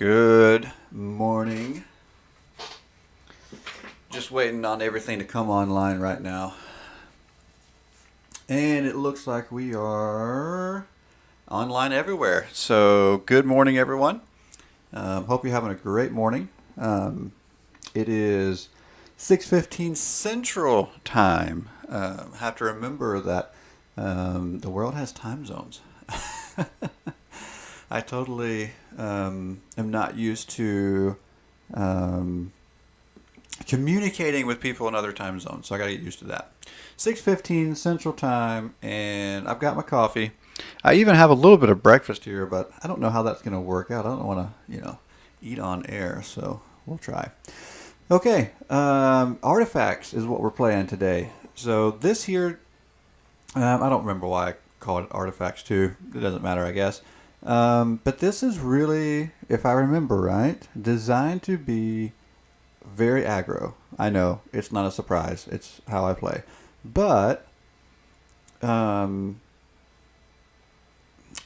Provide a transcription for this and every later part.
Good morning. Just waiting on everything to come online right now. And it looks like we are online everywhere. So, good morning, everyone. Hope you're having a great morning. It is 6:15 Central Time. Have to remember that the world has time zones. I totally am not used to communicating with people in other time zones, so I got to get used to that. 6:15 Central Time, and I've got my coffee. I even have a little bit of breakfast here, but I don't know how that's going to work out. I don't want to, eat on air, so we'll try. Okay, Artifacts is what we're playing today. So this here, I don't remember why I called it Artifacts 2. It doesn't matter, I guess. But this is really, if I remember right, designed to be very aggro. I know, it's not a surprise. It's how I play. But I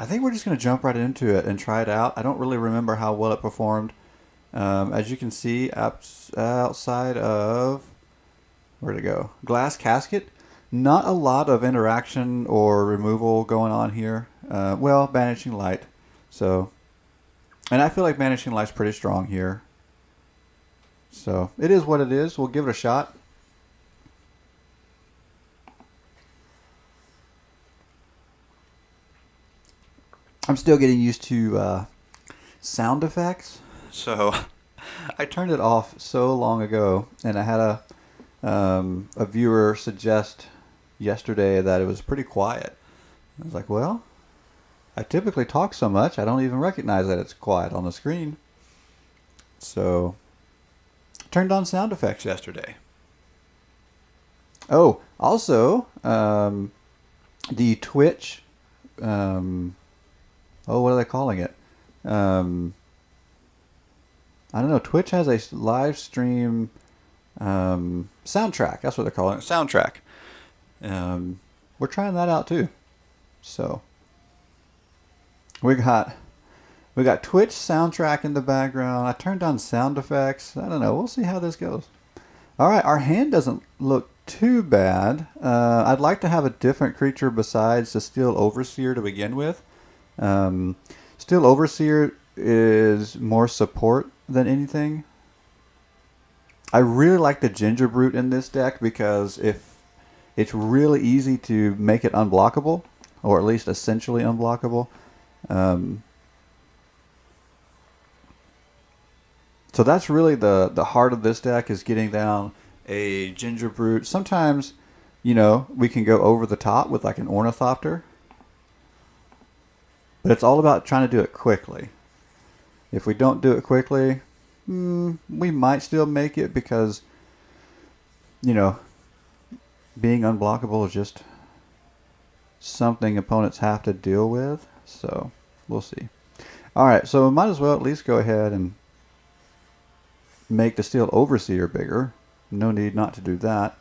think we're just going to jump right into it and try it out. I don't really remember how well it performed. As you can see, outside of, where'd it go? Glass Casket. Not a lot of interaction or removal going on here. Well, Banishing Light. So, and I feel like Banishing Light's pretty strong here. So, it is what it is. We'll give it a shot. I'm still getting used to sound effects. So, I turned it off so long ago, and I had a viewer suggest yesterday that it was pretty quiet. I was like, well, I typically talk so much I don't even recognize that it's quiet on the screen. So, turned on sound effects yesterday. Oh, also, the Twitch, what are they calling it? I don't know. Twitch has a live stream soundtrack. That's what they're calling it. Soundtrack. We're trying that out too. So we got Twitch soundtrack in the background. I turned on sound effects. I don't know. We'll see how this goes. All right, our hand doesn't look too bad. I'd like to have a different creature besides the Steel Overseer to begin with. Steel Overseer is more support than anything. I really like the Ginger Brute in this deck because if it's really easy to make it unblockable, or at least essentially unblockable. So that's really the heart of this deck, is getting down a Ginger Brute. Sometimes, we can go over the top with like an Ornithopter. But it's all about trying to do it quickly. If we don't do it quickly, we might still make it because, being unblockable is just something opponents have to deal with. So, we'll see. Alright, so we might as well at least go ahead and make the Steel Overseer bigger. No need not to do that.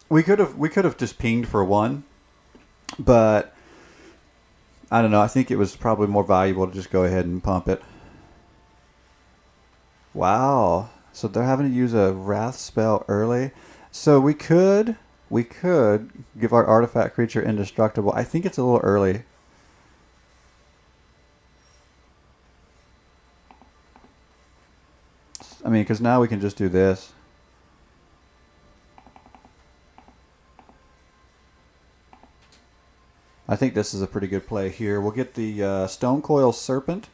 We could have just pinged for one, but I don't know. I think it was probably more valuable to just go ahead and pump it. Wow. So they're having to use a Wrath spell early. So we could give our artifact creature indestructible. I think it's a little early. I mean, because now we can just do this. I think this is a pretty good play here. We'll get the Stonecoil Serpent.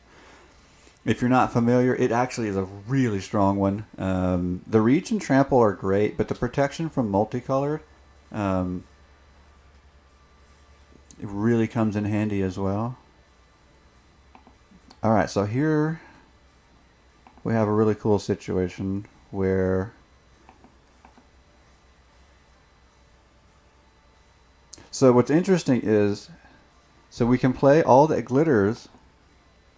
If you're not familiar, it actually is a really strong one. The Reach and Trample are great, but the protection from Multicolored, it really comes in handy as well. Alright, so here we have a really cool situation where so what's interesting is, so we can play all the glitters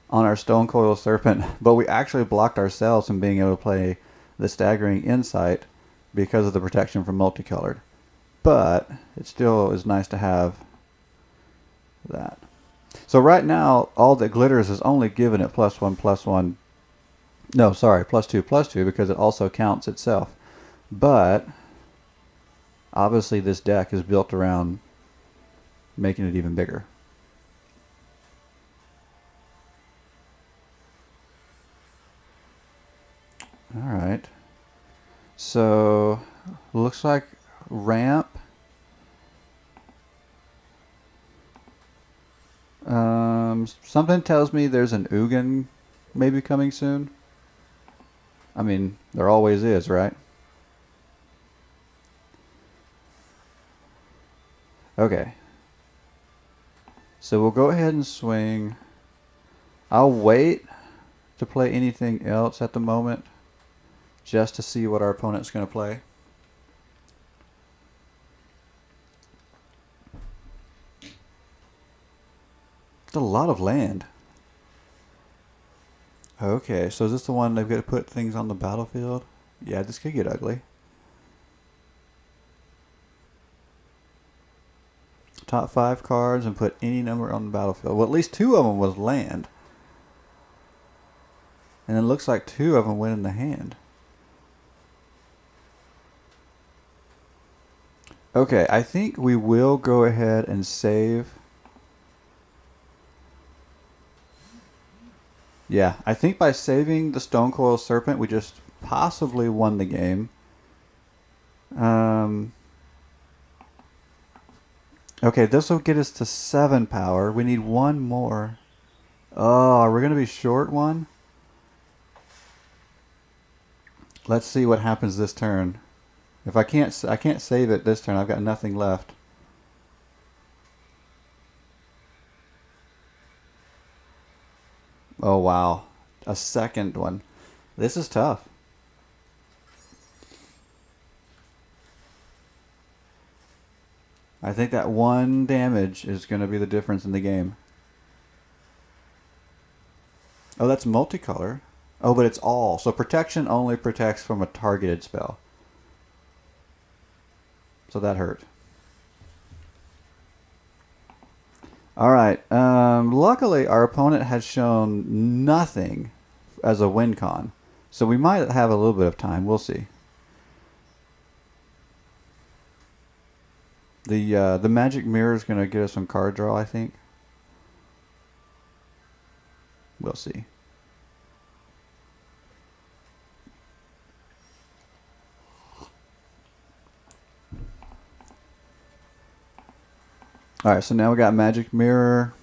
on our Stonecoil Serpent, but we actually blocked ourselves from being able to play the Staggering Insight because of the protection from Multicolored. But it still is nice to have that. So right now, all that glitters is only giving it +1/+1. No, sorry, +2/+2 because it also counts itself. But obviously, this deck is built around making it even bigger. All right. So looks like ramp. Something tells me there's an Ugin maybe coming soon. I mean, there always is, right? Okay. So we'll go ahead and swing. I'll wait to play anything else at the moment just to see what our opponent's going to play. It's a lot of land. Okay, so is this the one they've got to put things on the battlefield? Yeah, this could get ugly. Top 5 cards and put any number on the battlefield. Well, at least 2 of them was land. And it looks like 2 of them went in the hand. Okay, I think we will go ahead and save. Yeah, I think by saving the Stonecoil Serpent, we just possibly won the game. Okay, this will get us to 7 power. We need 1 more. Oh, are we going to be short 1? Let's see what happens this turn. If I can't save it this turn. I've got nothing left. Oh, wow. A second one. This is tough. I think that 1 damage is going to be the difference in the game. Oh, that's multicolor. Oh, but it's all. So protection only protects from a targeted spell. So that hurt. Alright. Luckily, our opponent has shown nothing as a win con. So we might have a little bit of time. We'll see. The magic mirror is going to get us some card draw, I think. We'll see. Alright, so now we got magic mirror.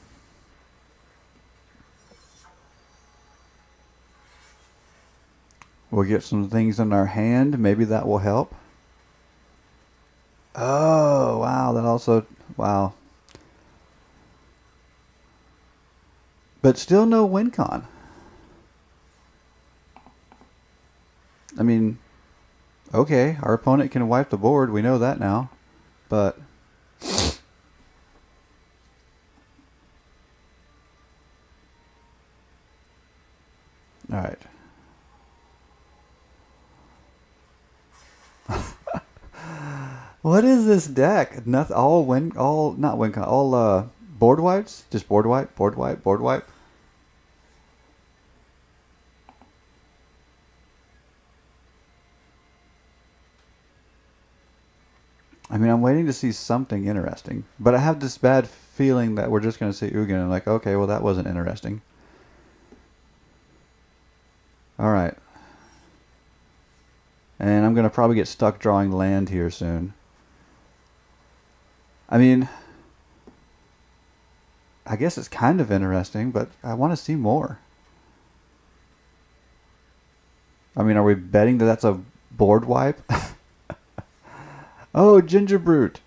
We'll get some things in our hand. Maybe that will help. Oh, wow. That also... Wow. But still no win con. I mean... Okay, our opponent can wipe the board. We know that now. But... Alright. What is this deck? Nothing. All not win con. All board wipes. Just board wipe, board wipe, board wipe. I mean, I'm waiting to see something interesting, but I have this bad feeling that we're just going to see Ugin. And like, okay, well that wasn't interesting. All right. And I'm going to probably get stuck drawing land here soon. I mean, I guess it's kind of interesting, but I want to see more. I mean, are we betting that that's a board wipe? Oh, Ginger Brute.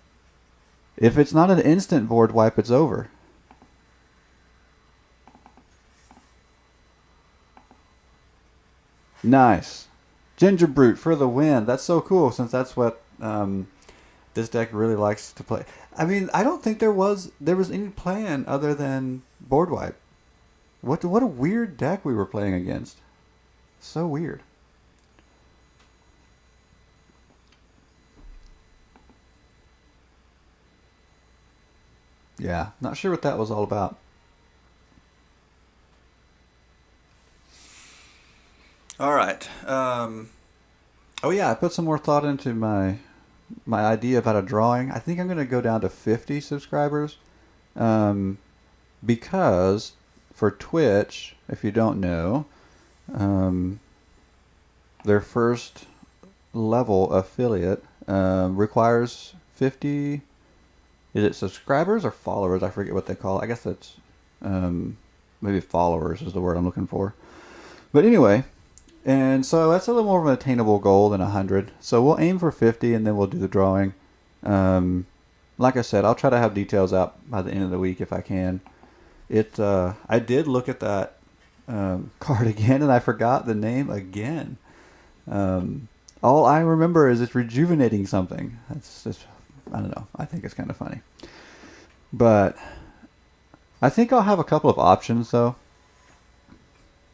If it's not an instant board wipe, it's over. Nice. Ginger Brute for the win. That's so cool, since that's what this deck really likes to play. I mean, I don't think there was any plan other than board wipe. What a weird deck we were playing against. So weird. Yeah, not sure what that was all about. All right. Oh yeah, I put some more thought into my idea about a drawing. I think I'm gonna go down to 50 subscribers, um, because for Twitch, if you don't know, um, their first level affiliate requires 50. Is it subscribers or followers? I forget what they call it. I guess it's maybe followers is the word I'm looking for. But anyway, and so that's a little more of an attainable goal than 100. So we'll aim for 50 and then we'll do the drawing. Like I said, I'll try to have details out by the end of the week if I can. I did look at that card again and I forgot the name again. All I remember is it's rejuvenating something. That's just, I don't know. I think it's kind of funny. But I think I'll have a couple of options though,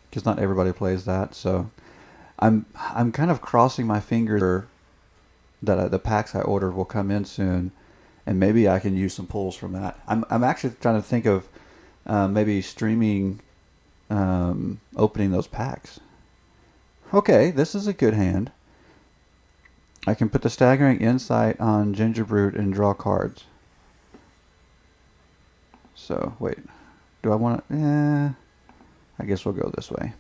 because not everybody plays that. So I'm kind of crossing my fingers that the packs I ordered will come in soon, and maybe I can use some pulls from that. I'm actually trying to think of maybe streaming opening those packs. Okay, this is a good hand. I can put the Staggering Insight on Gingerbrute and draw cards. So, wait. Do I want to... I guess we'll go this way.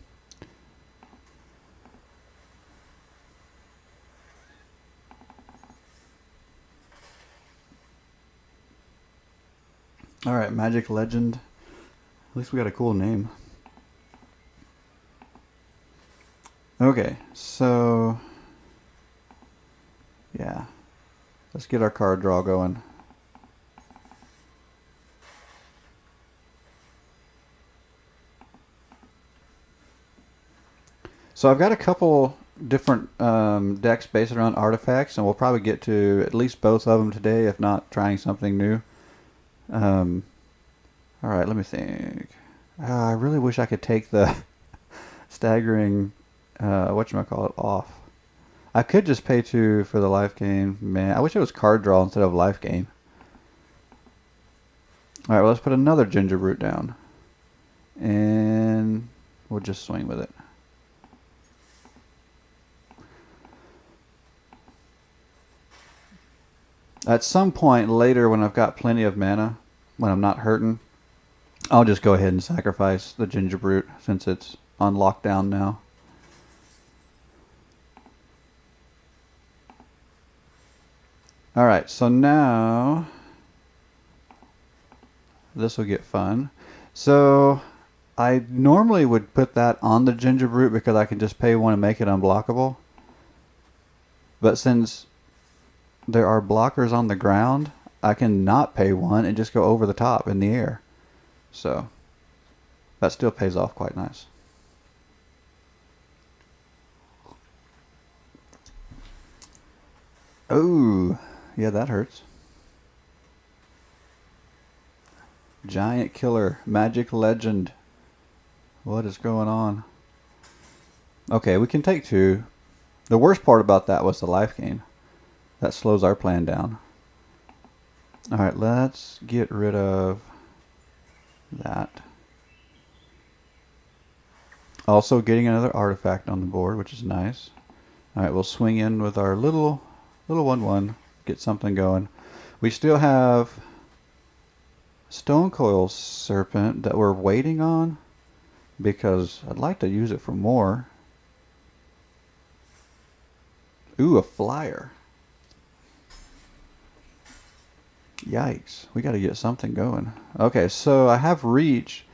Alright, Magic Legend. At least we got a cool name. Okay, so... yeah. Let's get our card draw going. So I've got a couple different decks based around artifacts, and we'll probably get to at least both of them today, if not trying something new. Alright, let me think. I really wish I could take the Staggering, whatchamacallit, off. I could just pay 2 for the life gain. Man, I wish it was card draw instead of life gain. Alright, well, let's put another Gingerbrute down. And we'll just swing with it. At some point later when I've got plenty of mana, when I'm not hurting, I'll just go ahead and sacrifice the Gingerbrute since it's on lockdown now. Alright, so now this will get fun. So I normally would put that on the Gingerbrute because I can just pay 1 and make it unblockable. But since there are blockers on the ground, I can not pay 1 and just go over the top in the air. So that still pays off quite nice. Oh, yeah, that hurts. Giant Killer, Magic Legend. What is going on? Okay, we can take 2. The worst part about that was the life gain. That slows our plan down. Alright, let's get rid of that. Also getting another artifact on the board, which is nice. Alright, we'll swing in with our little 1/1. Get something going. We still have Stonecoil Serpent that we're waiting on because I'd like to use it for more. Ooh, a flyer. Yikes, we gotta get something going. Okay, so I have reach,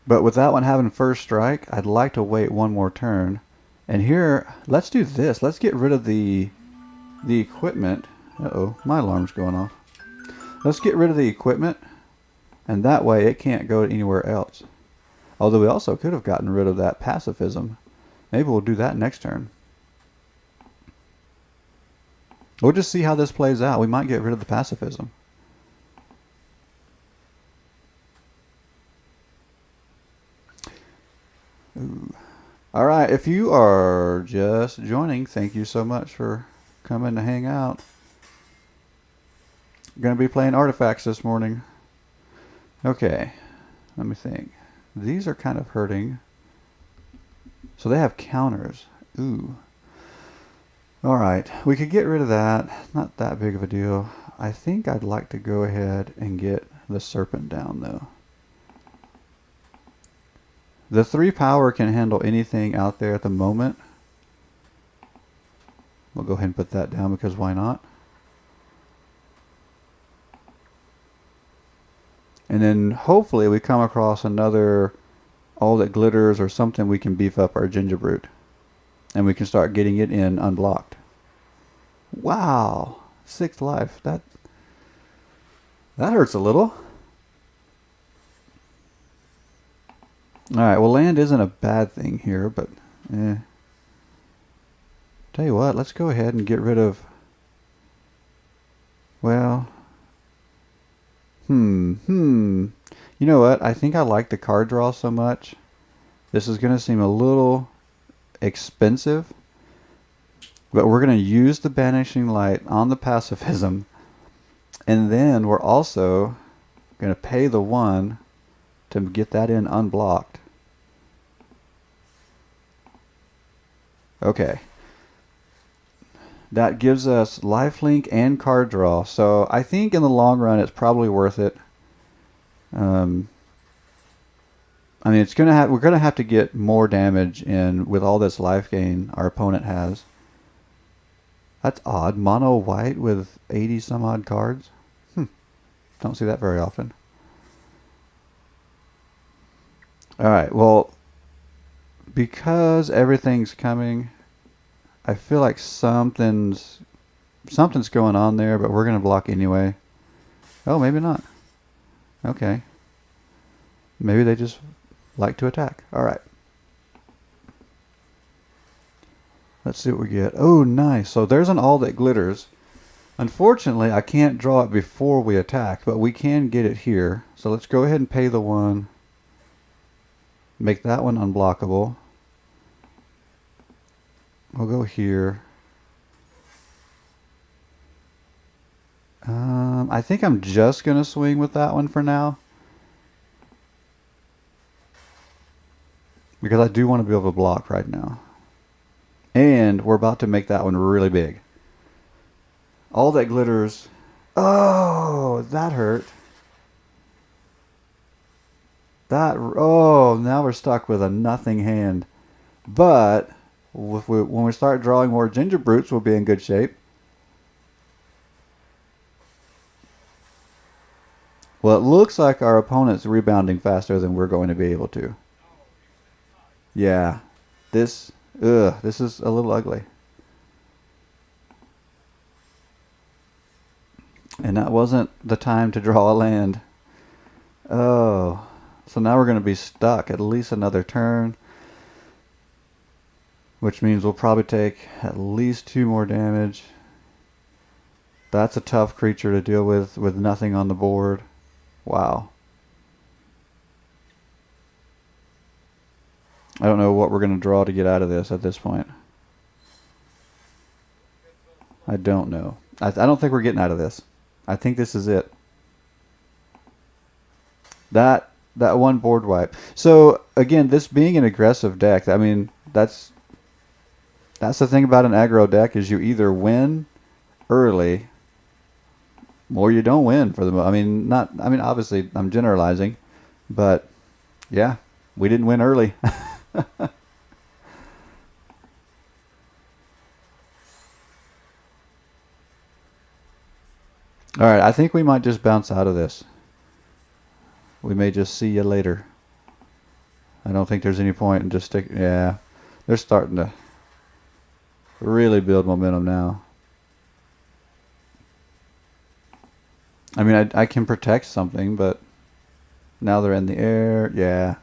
but with that one having first strike, I'd like to wait 1 more turn. And here, let's do this. Let's get rid of the equipment. Uh-oh, my alarm's going off. Let's get rid of the equipment, and that way it can't go anywhere else. Although we also could have gotten rid of that pacifism. Maybe we'll do that next turn. We'll just see how this plays out. We might get rid of the pacifism. Ooh. All right, if you are just joining, thank you so much for coming to hang out. Going to be playing artifacts this morning. Okay, let me think. These are kind of hurting. So they have counters. Ooh. Alright, we could get rid of that. Not that big of a deal. I think I'd like to go ahead and get the Serpent down though. The 3 power can handle anything out there at the moment. We'll go ahead and put that down because why not? And then hopefully we come across another All That Glitters or something we can beef up our Gingerbrute. And we can start getting it in unblocked. Wow. 6th life. That hurts a little. Alright, well land isn't a bad thing here, but tell you what, let's go ahead and get rid of, well, you know what, I think I like the card draw so much. This is going to seem a little expensive, but we're going to use the Banishing Light on the pacifism, and then we're also going to pay the 1 to get that in unblocked. Okay. That gives us lifelink and card draw. So I think in the long run it's probably worth it. I mean, we're gonna have to get more damage in with all this life gain our opponent has. That's odd. Mono white with 80 some odd cards. Don't see that very often. Alright, well, because everything's coming, I feel like something's going on there, but we're going to block anyway. Oh, maybe not. Okay. Maybe they just like to attack. Alright. Let's see what we get. Oh, nice. So there's an All That Glitters. Unfortunately, I can't draw it before we attack, but we can get it here. So let's go ahead and pay the 1. Make that one unblockable. We'll go here. I think I'm just going to swing with that one for now. Because I do want to be able to block right now. And we're about to make that one really big. All That Glitters. Oh, that hurt. Oh, now we're stuck with a nothing hand. But when we start drawing more Gingerbrutes, we'll be in good shape. Well, it looks like our opponent's rebounding faster than we're going to be able to. Yeah. This is a little ugly. And that wasn't the time to draw a land. Oh. So now we're going to be stuck at least another turn. Which means we'll probably take at least 2 more damage. That's a tough creature to deal with nothing on the board. Wow. I don't know what we're going to draw to get out of this at this point. I don't know. I don't think we're getting out of this. I think this is it. That one board wipe. So again, this being an aggressive deck, I mean, that's the thing about an aggro deck is you either win early or you don't win for the I mean obviously I'm generalizing, but yeah, we didn't win early. All right, I think we might just bounce out of this. We may just see you later. I don't think there's any point in just stick. Yeah, they're starting to really build momentum now. I mean, I can protect something, but now they're in the air. Yeah,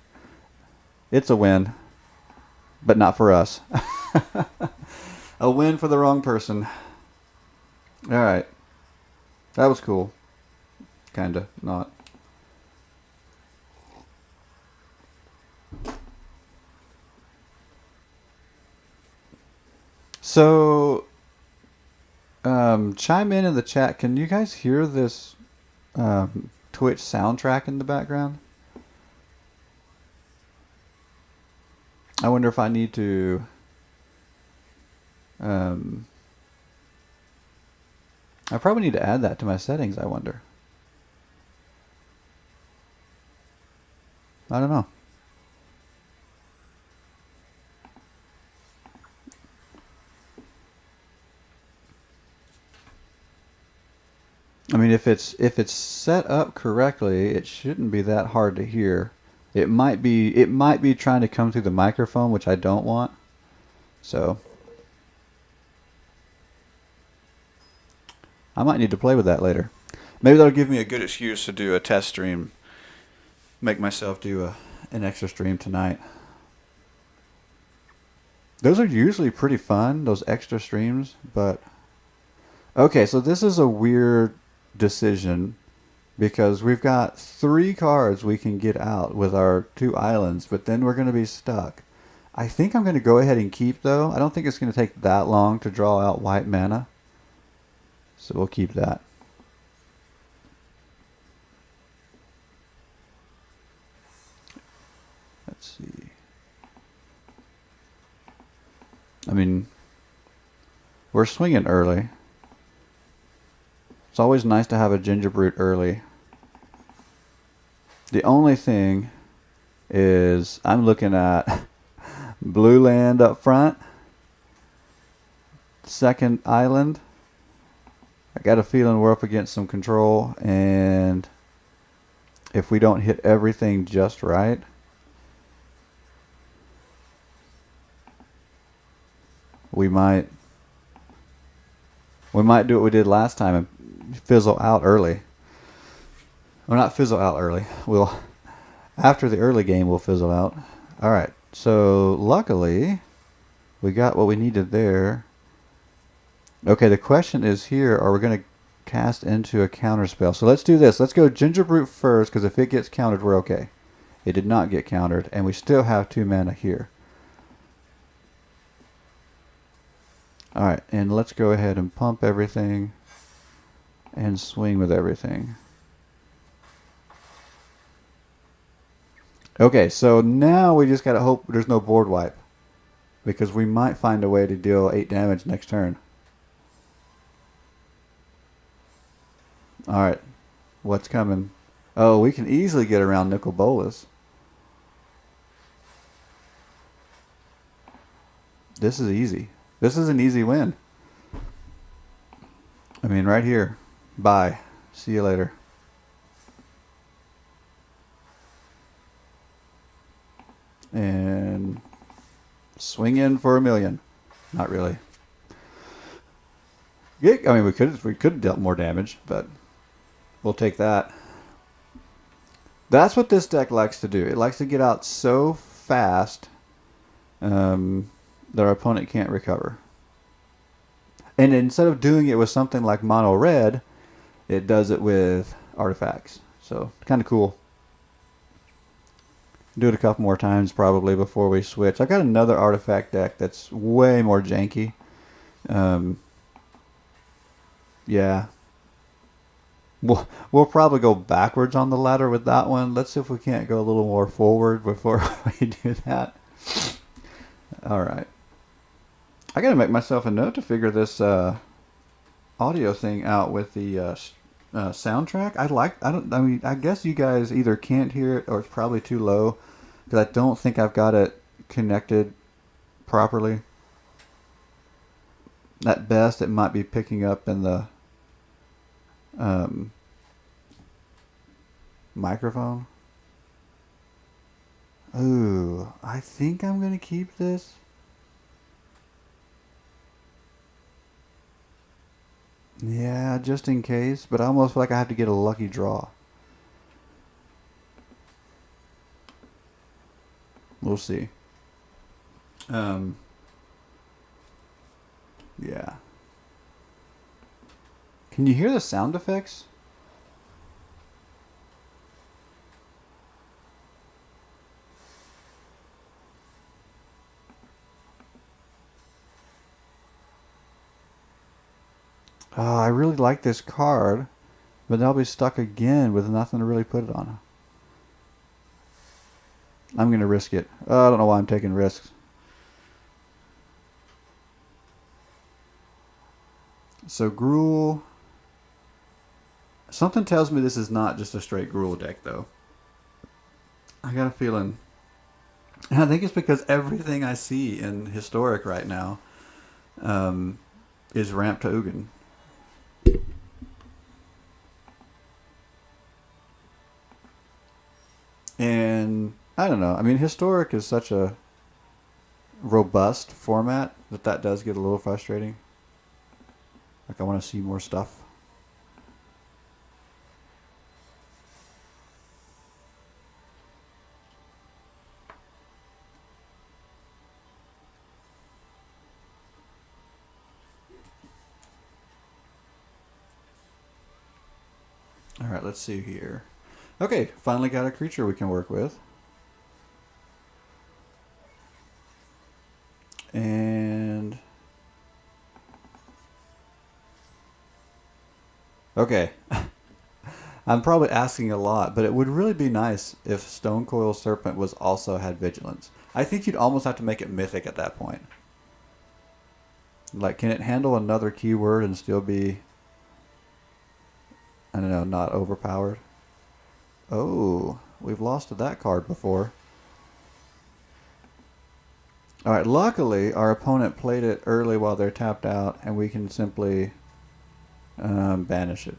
it's a win, but not for us. A win for the wrong person. All right, that was cool. Kinda not. So, chime in the chat. Can you guys hear this Twitch soundtrack in the background? I wonder if I need to I probably need to add that to my settings, I wonder. I don't know. I mean, if it's set up correctly, it shouldn't be that hard to hear. It might be trying to come through the microphone, which I don't want. So I might need to play with that later. Maybe that'll give me a good excuse to do a test stream. Make myself do an extra stream tonight. Those are usually pretty fun, those extra streams, but okay, so this is a weird decision because we've got 3 cards we can get out with our 2 islands, but then we're going to be stuck. I think I'm going to go ahead and keep, though. I don't think it's going to take that long to draw out white mana, so we'll keep that. Let's see. I mean, we're swinging early. It's always nice to have a Gingerbrute early. The only thing is I'm looking at blue land up front, second island. I got a feeling we're up against some control, and if we don't hit everything just right, we might do what we did last time and fizzle out early. Well, not fizzle out early. We'll, after the early game, we'll fizzle out. All right. So luckily, we got what we needed there. Okay, the question is here: are we going to cast into a counter spell? So let's do this. Let's go Gingerbrute first, because if it gets countered, we're okay. It did not get countered, and we still have 2 mana here. All right, and let's go ahead and pump everything and swing with everything. Okay, so now we just gotta hope there's no board wipe, because we might find a way to deal 8 damage next turn. Alright, what's coming? Oh, we can easily get around Nicol Bolas. This is easy. This is an easy win. I mean, right here. Bye. See you later. And swing in for 1,000,000. Not really. Yeah, I mean, we could have dealt more damage, but we'll take that. That's what this deck likes to do. It likes to get out so fast that our opponent can't recover. And instead of doing it with something like mono red, it does it with artifacts. So kind of cool. Do it a couple more times probably before we switch. I've got another artifact deck that's way more janky. Yeah. We'll probably go backwards on the ladder with that one. Let's see if we can't go a little more forward before we do that. All right. I gotta make myself a note to figure this audio thing out with the soundtrack. I guess you guys either can't hear it or it's probably too low, because I don't think I've got it connected properly. At best, it might be picking up in the microphone. Ooh, I think I'm gonna keep this. Yeah, just in case, but I almost feel like I have to get a lucky draw. We'll see. Yeah. Can you hear the sound effects? I really like this card, but I'll be stuck again with nothing to really put it on. I'm going to risk it. I don't know why I'm taking risks. So Gruul. Something tells me this is not just a straight Gruul deck, though. I got a feeling. And I think it's because everything I see in Historic right now is ramped to Ugin. And I don't know. I mean, Historic is such a robust format that does get a little frustrating. Like, I want to see more stuff. All right, let's see here. Okay, finally got a creature we can work with. And okay. I'm probably asking a lot, but it would really be nice if Stonecoil Serpent was also had vigilance. I think you'd almost have to make it mythic at that point. Like, can it handle another keyword and still be, I don't know, not overpowered? Oh, we've lost to that card before. Alright, luckily our opponent played it early while they're tapped out, and we can simply banish it.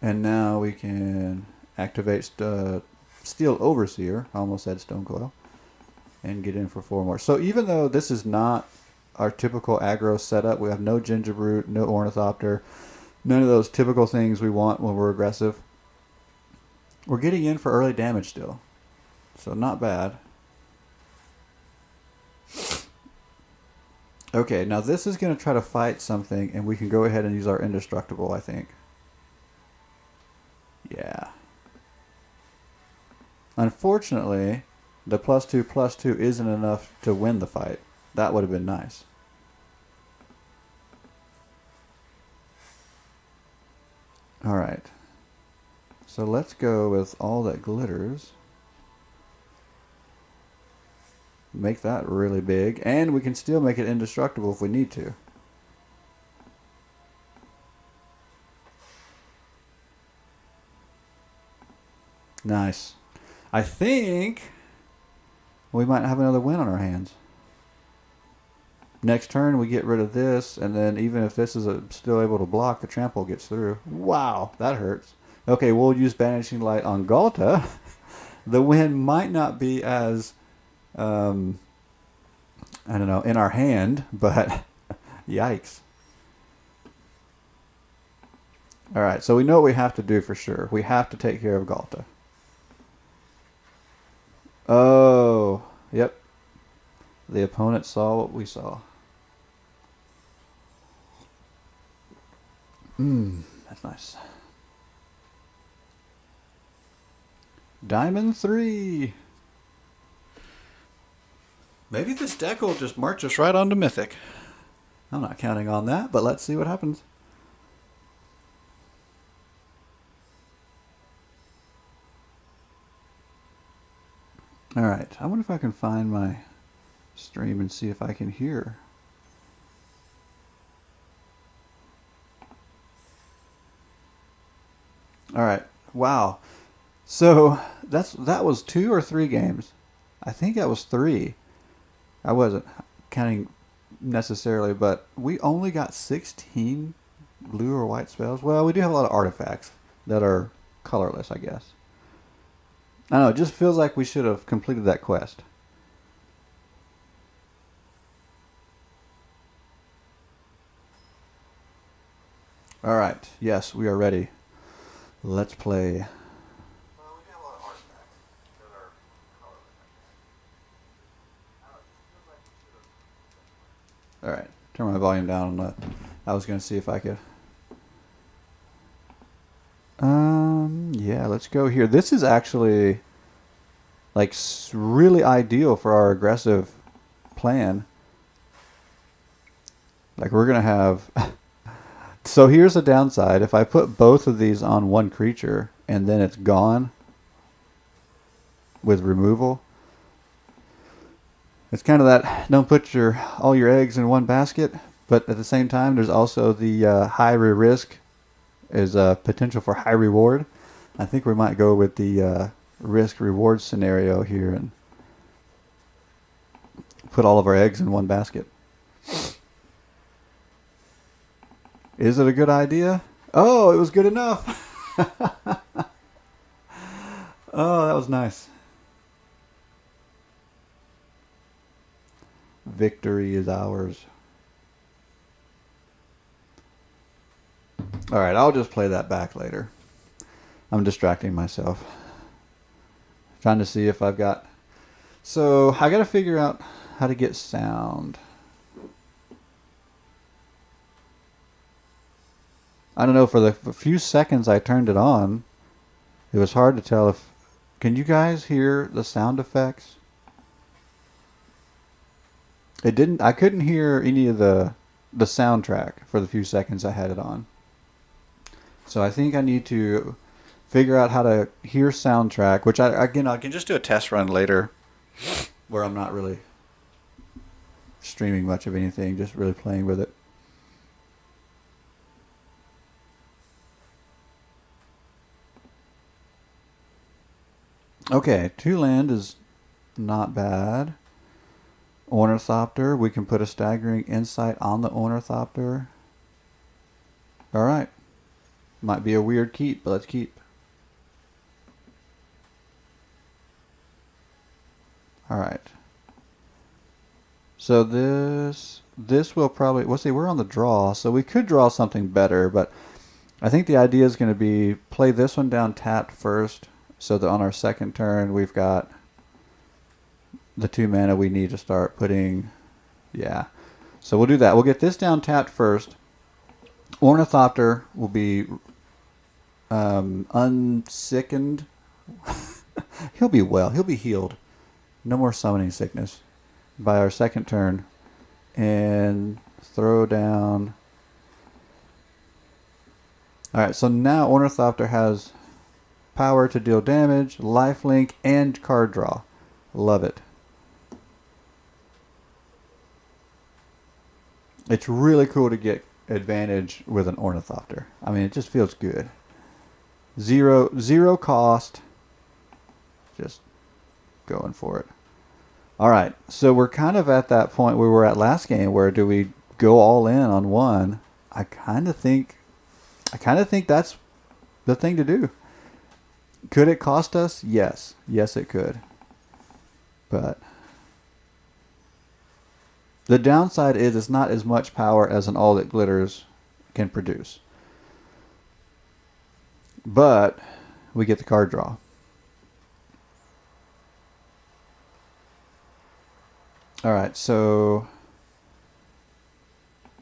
And now we can activate Steel Overseer, I almost said Stonecoil, and get in for 4 more. So even though this is not our typical aggro setup, we have no Gingerbrute, no Ornithopter, none of those typical things we want when we're aggressive, we're getting in for early damage still. So not bad. Okay, now this is going to try to fight something, and we can go ahead and use our Indestructible, I think. Yeah. Unfortunately, the +2/+2 isn't enough to win the fight. That would have been nice. Alright. So let's go with All That Glitters. Make that really big. And we can still make it indestructible if we need to. Nice. I think we might have another win on our hands. Next turn we get rid of this, and then even if this is still able to block, the trample gets through. Wow, that hurts. Okay, we'll use Banishing Light on Ghalta. The win might not be as, I don't know, in our hand, but yikes. Alright, so we know what we have to do for sure. We have to take care of Ghalta. Oh, yep. The opponent saw what we saw. That's nice. Diamond 3. Maybe this deck will just march us right onto Mythic. I'm not counting on that, but let's see what happens. Alright, I wonder if I can find my stream and see if I can hear. Alright, wow. So that was 2 or 3 games. I think that was 3. I wasn't counting necessarily, but we only got 16 blue or white spells. Well, we do have a lot of artifacts that are colorless, I guess. I don't know, it just feels like we should have completed that quest. Alright, yes, we are ready. Let's play. Alright, turn my volume down on that. I was going to see if I could. Yeah, let's go here. This is actually like really ideal for our aggressive plan. Like, we're going to have So here's the downside. If I put both of these on one creature and then it's gone with removal, it's kind of that don't put all your eggs in one basket, but at the same time there's also the high risk is a potential for high reward. I think we might go with the risk reward scenario here and put all of our eggs in one basket. Is it a good idea? Oh, it was good enough. Oh, that was nice. Victory is ours. All right, I'll just play that back later. I'm distracting myself. Trying to see if I've got... So, I got to figure out how to get sound. I don't know, for the few seconds I turned it on, it was hard to tell if... Can you guys hear the sound effects? It didn't... I couldn't hear any of the soundtrack for the few seconds I had it on. So I think I need to figure out how to hear soundtrack, which I can just do a test run later where I'm not really streaming much of anything, just really playing with it. Okay, 2 land is not bad. Ornithopter, we can put a Staggering Insight on the Ornithopter. Alright. Might be a weird keep, but let's keep. Alright. So this will probably... Let's see, we're on the draw, so we could draw something better, but I think the idea is going to be play this one down tapped first, so that on our second turn we've got the 2 mana we need to start putting... Yeah. So we'll do that. We'll get this down tapped first. Ornithopter will be unsickened. He'll be well. He'll be healed. No more summoning sickness by our second turn. And throw down... Alright, so now Ornithopter has power to deal damage, lifelink, and card draw. Love it. It's really cool to get advantage with an Ornithopter. I mean, it just feels good. Zero cost. Just going for it. Alright, so we're kind of at that point we were at last game where do we go all in on one? I kind of think that's the thing to do. Could it cost us? Yes. Yes, it could. But the downside is it's not as much power as an All That Glitters can produce. But we get the card draw. Alright, so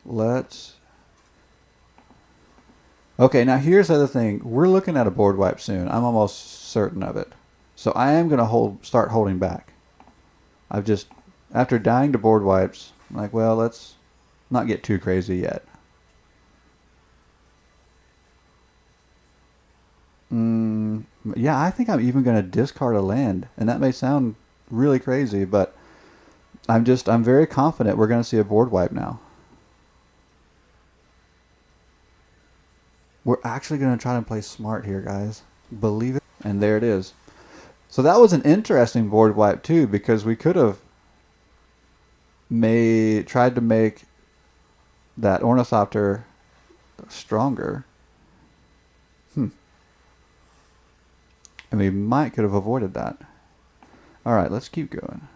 let's... Okay, now here's the other thing. We're looking at a board wipe soon. I'm almost certain of it. So I am going to start holding back. I've just... After dying to board wipes, I'm like, well, let's not get too crazy yet. Yeah, I think I'm even going to discard a land. And that may sound really crazy, but I'm very confident we're going to see a board wipe now. We're actually going to try and play smart here, guys. Believe it. And there it is. So that was an interesting board wipe, too, because we could have tried to make that Ornithopter stronger. And we could have avoided that. Alright, let's keep going.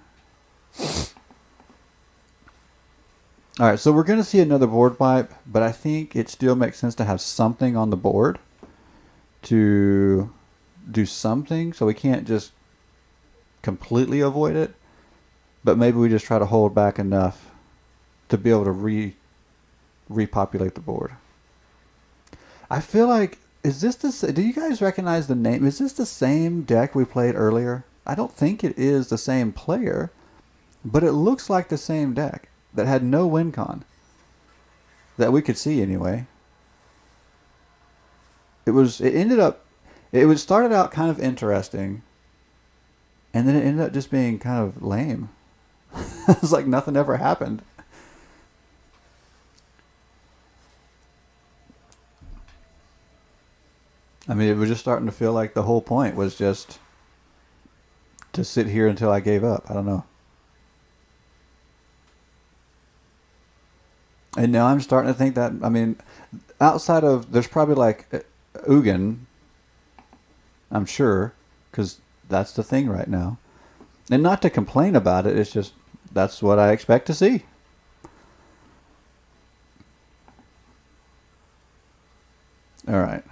Alright, so we're going to see another board wipe, but I think it still makes sense to have something on the board to do something, so we can't just completely avoid it, but maybe we just try to hold back enough to be able to repopulate the board. I feel like, do you guys recognize the name? Is this the same deck we played earlier? I don't think it is the same player, but it looks like the same deck that had no win con. That we could see anyway. it started out kind of interesting, and then it ended up just being kind of lame. It's like nothing ever happened. I mean, it was just starting to feel like the whole point was just to sit here until I gave up. I don't know. And now I'm starting to think that, I mean, outside of, there's probably like Ugin, I'm sure, because that's the thing right now. And not to complain about it, it's just, that's what I expect to see. All right.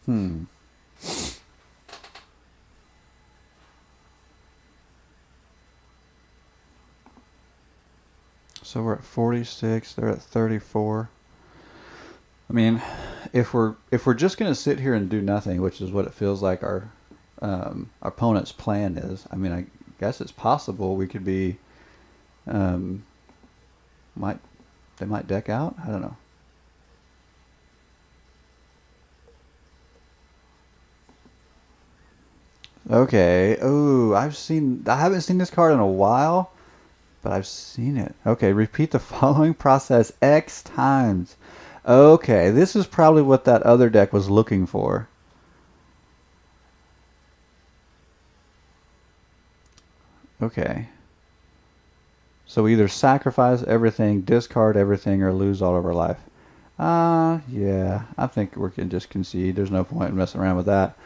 Hmm. So we're at 46. They're at 34. I mean, if we're just gonna sit here and do nothing, which is what it feels like our opponent's plan is. I mean, I guess it's possible we could be um, might they might deck out. I don't know. Okay. Oh, I haven't seen this card in a while, but I've seen it. Okay, repeat the following process X times. Okay, this is probably what that other deck was looking for. Okay. So we either sacrifice everything, discard everything, or lose all of our life. Yeah. I think we can just concede. There's no point in messing around with that.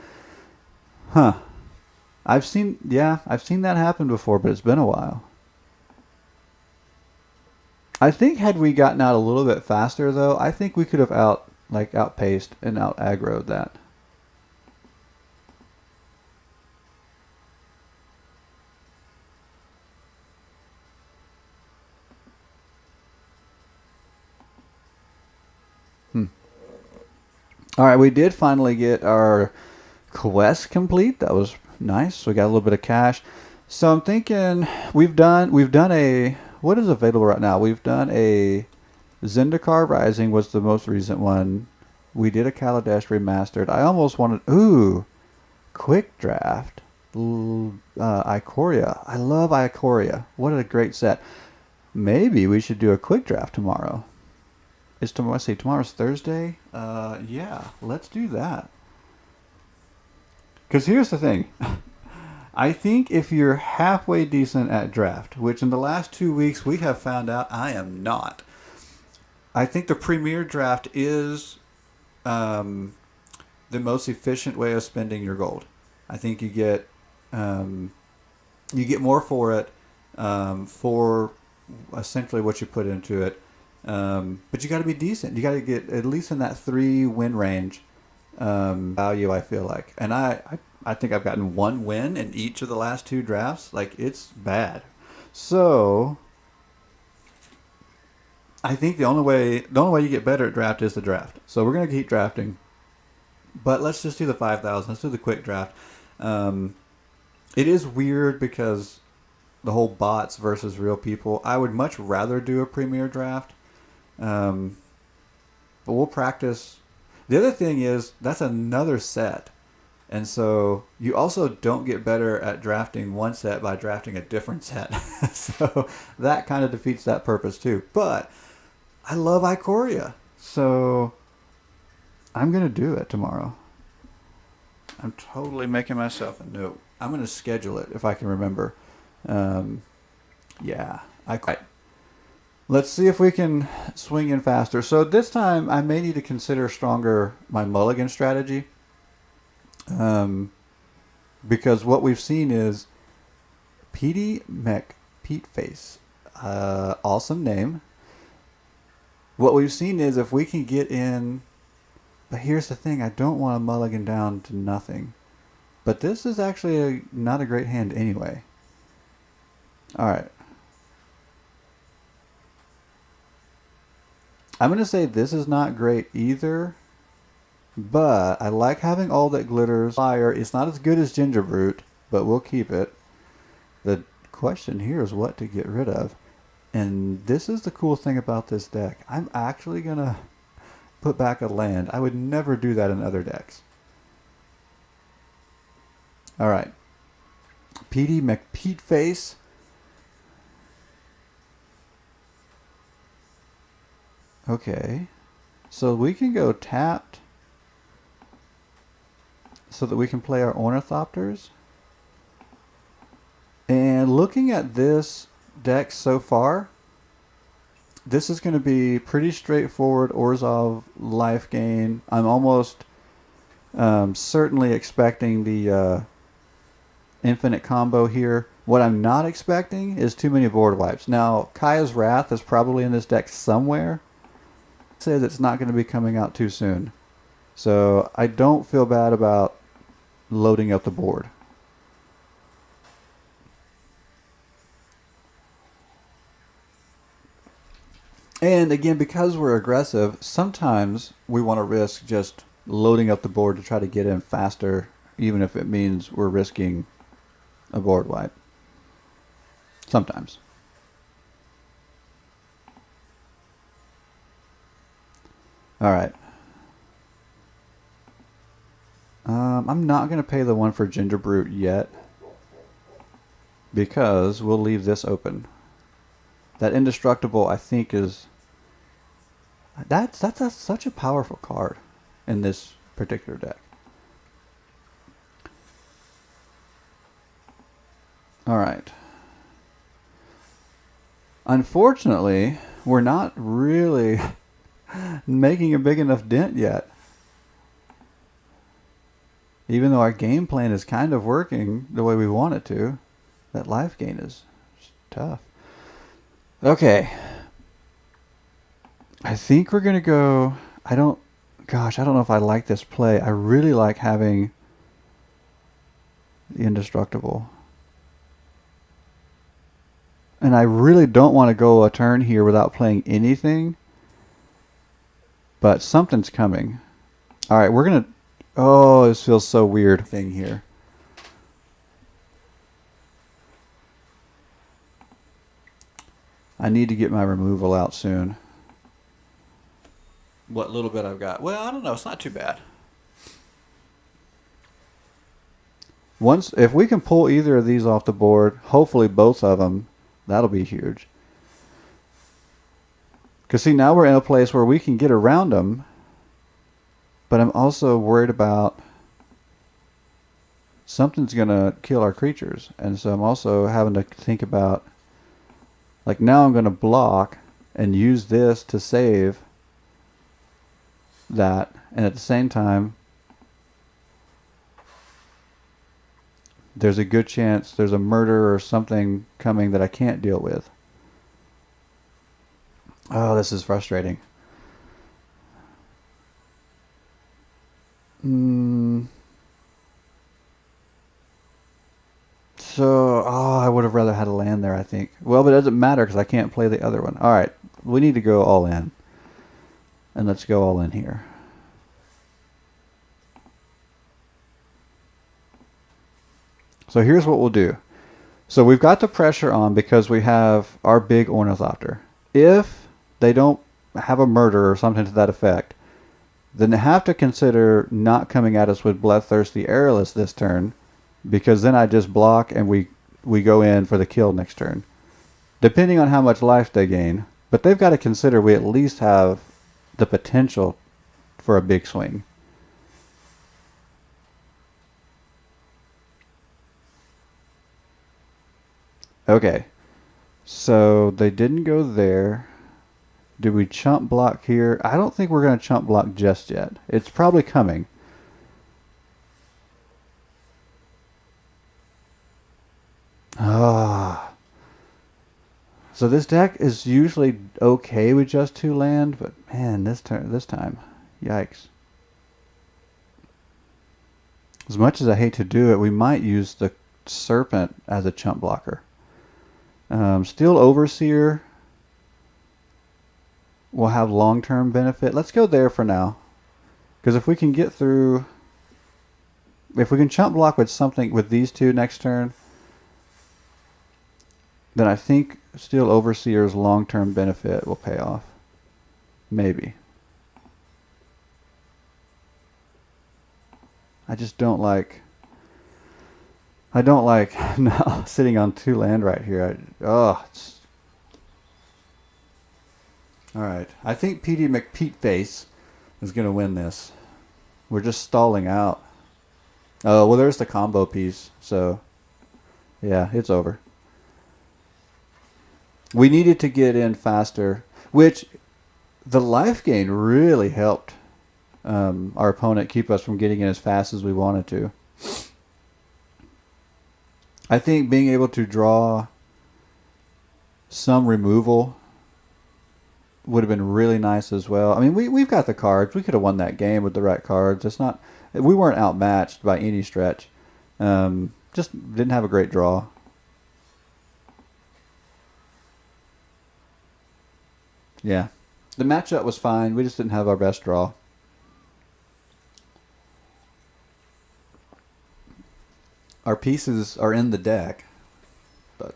Huh. I've seen that happen before, but it's been a while. I think had we gotten out a little bit faster, though, I think we could have outpaced and out aggroed that. Hmm. All right, we did finally get our quest complete. That was nice. We got a little bit of cash. So I'm thinking we've done a what is available right now. We've done a Zendikar Rising was the most recent one. We did a Kaladesh remastered. I almost wanted quick draft. Ikoria. I love Ikoria. What a great set. Maybe we should do a quick draft tomorrow. Is tomorrow? Let's see. Tomorrow's Thursday. Yeah. Let's do that. Because here's the thing. I think if you're halfway decent at draft, which in the last 2 weeks we have found out I am not, I think the premier draft is um, the most efficient way of spending your gold. I think um, you get more for it for essentially what you put into it. But you got to be decent. You got to get at least in that 3 win range value. I feel like, and I think I've gotten 1 win in each of the last 2 drafts. Like it's bad. So I think the only way you get better at draft is the draft. So we're gonna keep drafting, but let's just do the 5,000. Let's do the quick draft. Um, it is weird because the whole bots versus real people. I would much rather do a premier draft, um, but we'll practice. The other thing is that's another set, and so you also don't get better at drafting one set by drafting a different set. So that kind of defeats that purpose too. But I love Ikoria, so I'm gonna do it tomorrow. I'm totally making myself a note. I'm gonna schedule it if I can remember. Um, yeah, I. Let's see if we can swing in faster. So this time I may need to consider stronger my mulligan strategy. Um, because what we've seen is Petey Mech Pete Face. Awesome name. What we've seen is if we can get in, but here's the thing: I don't want to mulligan down to nothing. But this is actually not a great hand anyway. All right. I'm going to say this is not great either, but I like having all that glitters. Fire. It's not as good as Gingerbrute, but we'll keep it. The question here is what to get rid of. And this is the cool thing about this deck. I'm actually going to put back a land. I would never do that in other decks. Alright. Petey McPeteface. Okay. So we can go tapped so that we can play our Ornithopters. And looking at this deck so far, this is going to be pretty straightforward Orzhov life gain. I'm almost certainly expecting the infinite combo here. What I'm not expecting is too many board wipes. Now, Kaya's Wrath is probably in this deck somewhere. It says it's not going to be coming out too soon. So I don't feel bad about loading up the board. And again, because we're aggressive, sometimes we want to risk just loading up the board to try to get in faster, even if it means we're risking a board wipe. Sometimes. Alright. I'm not going to pay the one for Ginger Brute yet, because we'll leave this open. That Indestructible, I think, is... That's such a powerful card in this particular deck. Alright. Unfortunately, we're not really making a big enough dent yet. Even though our game plan is kind of working the way we want it to, that life gain is tough. Okay. I think we're going to go... I don't know if I like this play. I really like having the Indestructible. And I really don't want to go a turn here without playing anything. But something's coming. Alright, we're going to... Oh, this feels so weird thing here. I need to get my removal out soon. What little bit I've got. Well, I don't know. It's not too bad. If we can pull either of these off the board, hopefully both of them, that'll be huge. Because see, now we're in a place where we can get around them, but I'm also worried about something's going to kill our creatures. And so I'm also having to think about, like, now I'm going to block and use this to save that, and at the same time there's a good chance there's a murder or something coming that I can't deal with. Oh, this is frustrating. So, I would have rather had a land there, I think. Well, but it doesn't matter because I can't play the other one. Alright, we need to go all in. And let's go all in here. So here's what we'll do. So we've got the pressure on because we have our big Ornithopter. If they don't have a murder or something to that effect, then they have to consider not coming at us with Bloodthirsty Aerialist this turn, because then I just block and we go in for the kill next turn. Depending on how much life they gain. But they've got to consider we at least have the potential for a big swing. Okay, so they didn't go there. Do we chump block here? I don't think we're going to chump block just yet. It's probably coming. So this deck is usually okay with just 2 land, but man, this time, yikes. As much as I hate to do it, we might use the Serpent as a chump blocker. Steel Overseer will have long-term benefit. Let's go there for now. Because if we can get through if we can chump block with something with these two next turn, then I think Steel Overseer's long-term benefit will pay off. Maybe. I just don't like... I don't like now sitting on 2 land right here. Alright. I think PD McPeteface is going to win this. We're just stalling out. Oh, well, there's the combo piece. So, yeah, it's over. We needed to get in faster, which the life gain really helped our opponent keep us from getting in as fast as we wanted to. I think being able to draw some removal would have been really nice as well. I mean, we've got the cards. We could have won that game with the right cards. It's not... We weren't outmatched by any stretch. Just didn't have a great draw. Yeah. The matchup was fine. We just didn't have our best draw. Our pieces are in the deck. But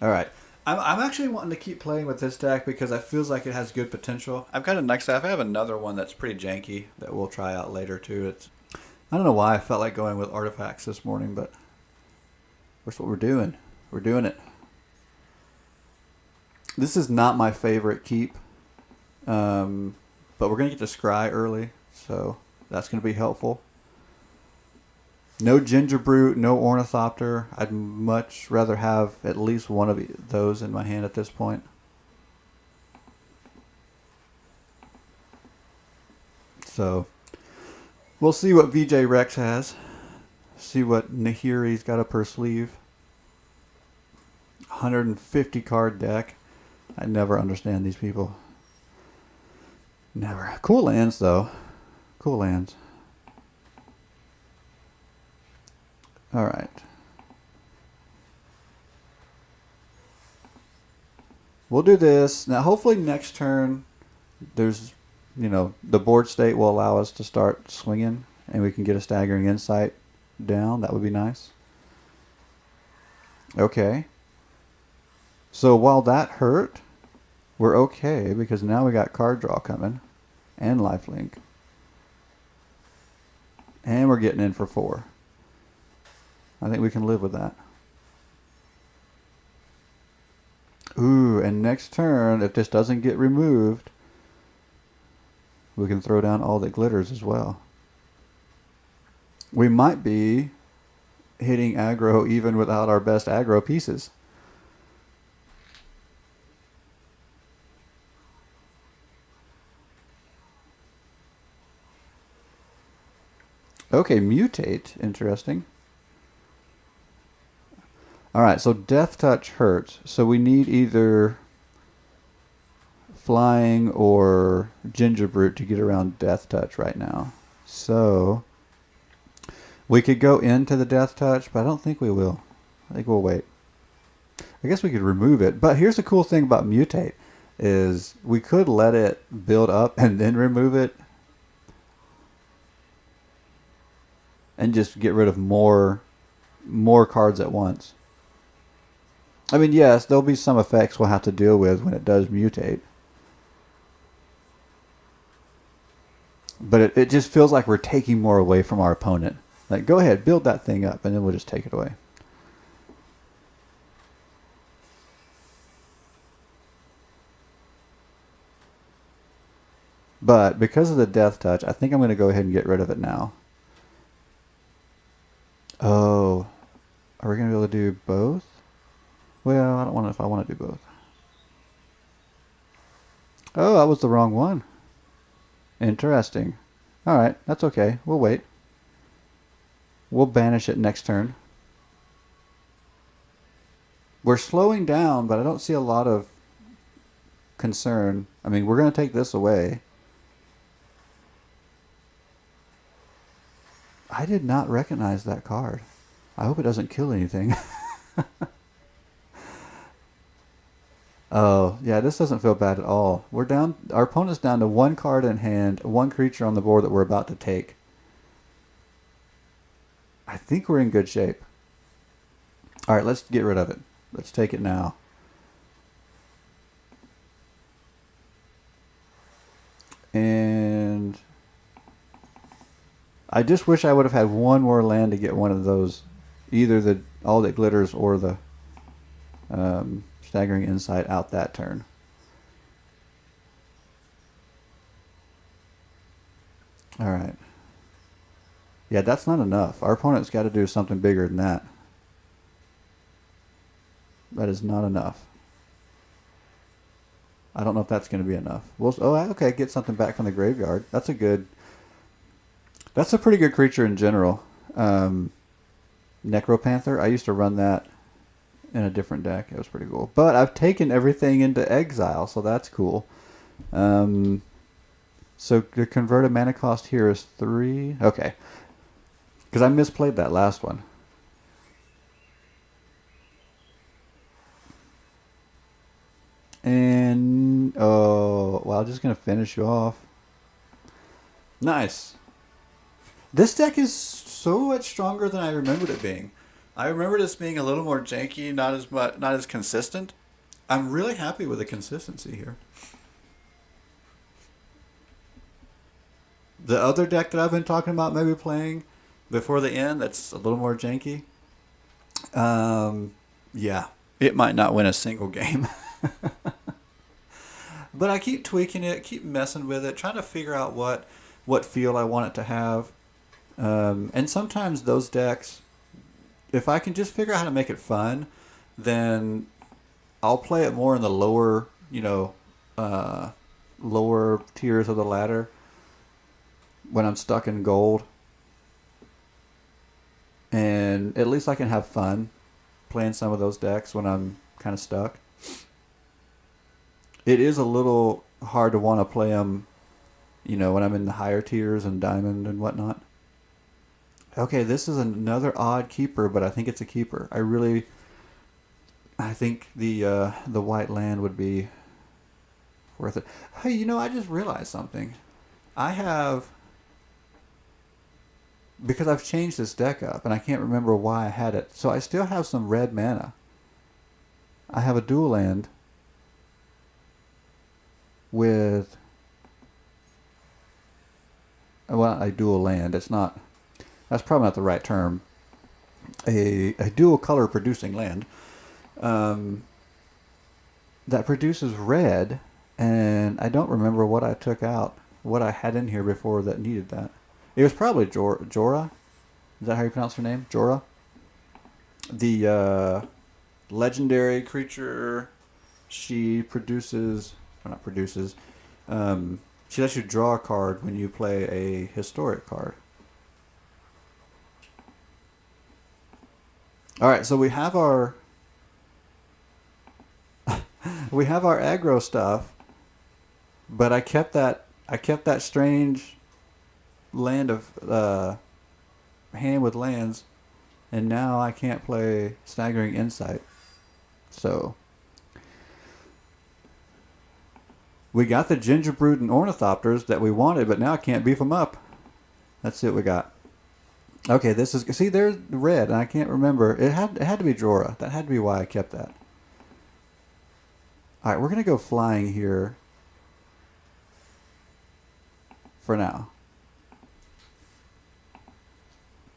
alright. I'm actually wanting to keep playing with this deck because it feels like it has good potential. I've got a next half. I have another one that's pretty janky that we'll try out later too. I don't know why I felt like going with artifacts this morning, but that's what we're doing. We're doing it. This is not my favorite keep, but we're going to get to Scry early, so that's going to be helpful. No Gingerbrute, no Ornithopter. I'd much rather have at least one of those in my hand at this point. So, we'll see what VJ Rex has. See what Nahiri's got up her sleeve. 150 card deck. I never understand these people. Never. Cool lands, though. Cool lands. Alright. We'll do this. Now, hopefully next turn, there's, the board state will allow us to start swinging, and we can get a Staggering Insight down. That would be nice. Okay. So while that hurt, we're okay, because now we got card draw coming, and lifelink. And we're getting in for 4. I think we can live with that. Ooh, and next turn, if this doesn't get removed, we can throw down all that glitters as well. We might be hitting aggro even without our best aggro pieces. Okay, mutate. Interesting. Alright, so Death Touch hurts. So we need either Flying or Gingerbrute to get around Death Touch right now. So we could go into the Death Touch, but I don't think we will. I think we'll wait. I guess we could remove it. But here's the cool thing about Mutate is we could let it build up and then remove it. And just get rid of more cards at once. I mean, yes, there'll be some effects we'll have to deal with when it does mutate. But it just feels like we're taking more away from our opponent. Like, go ahead, build that thing up, and then we'll just take it away. But because of the Death Touch, I think I'm going to go ahead and get rid of it now. Oh, are we going to be able to do both? Well, I don't know if I want to do both. Oh, that was the wrong one. Interesting. Alright, that's okay. We'll wait. We'll banish it next turn. We're slowing down, but I don't see a lot of concern. I mean, we're going to take this away. I did not recognize that card. I hope it doesn't kill anything. Oh, yeah, this doesn't feel bad at all. We're down. Our opponent's down to one card in hand, one creature on the board that we're about to take. I think we're in good shape. All right, let's get rid of it. Let's take it now. And I just wish I would have had one more land to get one of those, either the All That Glitters or the Staggering Insight out that turn. All right. Yeah, that's not enough. Our opponent's got to do something bigger than that. That is not enough. I don't know if that's going to be enough. Well, oh, okay, get something back from the graveyard. That's a pretty good creature in general. Necropanther. I used to run that in a different deck. It was pretty cool. But I've taken everything into exile, so that's cool. So the converted mana cost here is 3. Okay. Because I misplayed that last one. And, oh, well, I'm just going to finish you off. Nice. This deck is so much stronger than I remembered it being. I remember this being a little more janky, not as consistent. I'm really happy with the consistency here. The other deck that I've been talking about maybe playing before the end, that's a little more janky. Yeah, it might not win a single game. But I keep tweaking it, keep messing with it, trying to figure out what feel I want it to have. And sometimes those decks, if I can just figure out how to make it fun, then I'll play it more in the lower, lower tiers of the ladder when I'm stuck in gold. And at least I can have fun playing some of those decks when I'm kind of stuck. It is a little hard to want to play them, when I'm in the higher tiers and diamond and whatnot. Okay, this is another odd keeper, but I think it's a keeper. I think the white land would be worth it. Hey, I just realized something. Because I've changed this deck up, and I can't remember why I had it. So I still have some red mana. I have a dual land with, well, a dual land. That's probably not the right term. A dual color producing land that produces red, and I don't remember what I took out, what I had in here before that needed that. It was probably Jora. Is that how you pronounce her name? Jora? The legendary creature. She produces, or not produces, she lets you draw a card when you play a historic card. Alright, so we have our aggro stuff, but I kept that strange land of hand with lands, and now I can't play Staggering Insight. So we got the Gingerbread and Ornithopters that we wanted, but now I can't beef them up. That's it we got. Okay, there's red, and I can't remember. It had to be Jora. That had to be why I kept that. All right, we're gonna go flying here for now,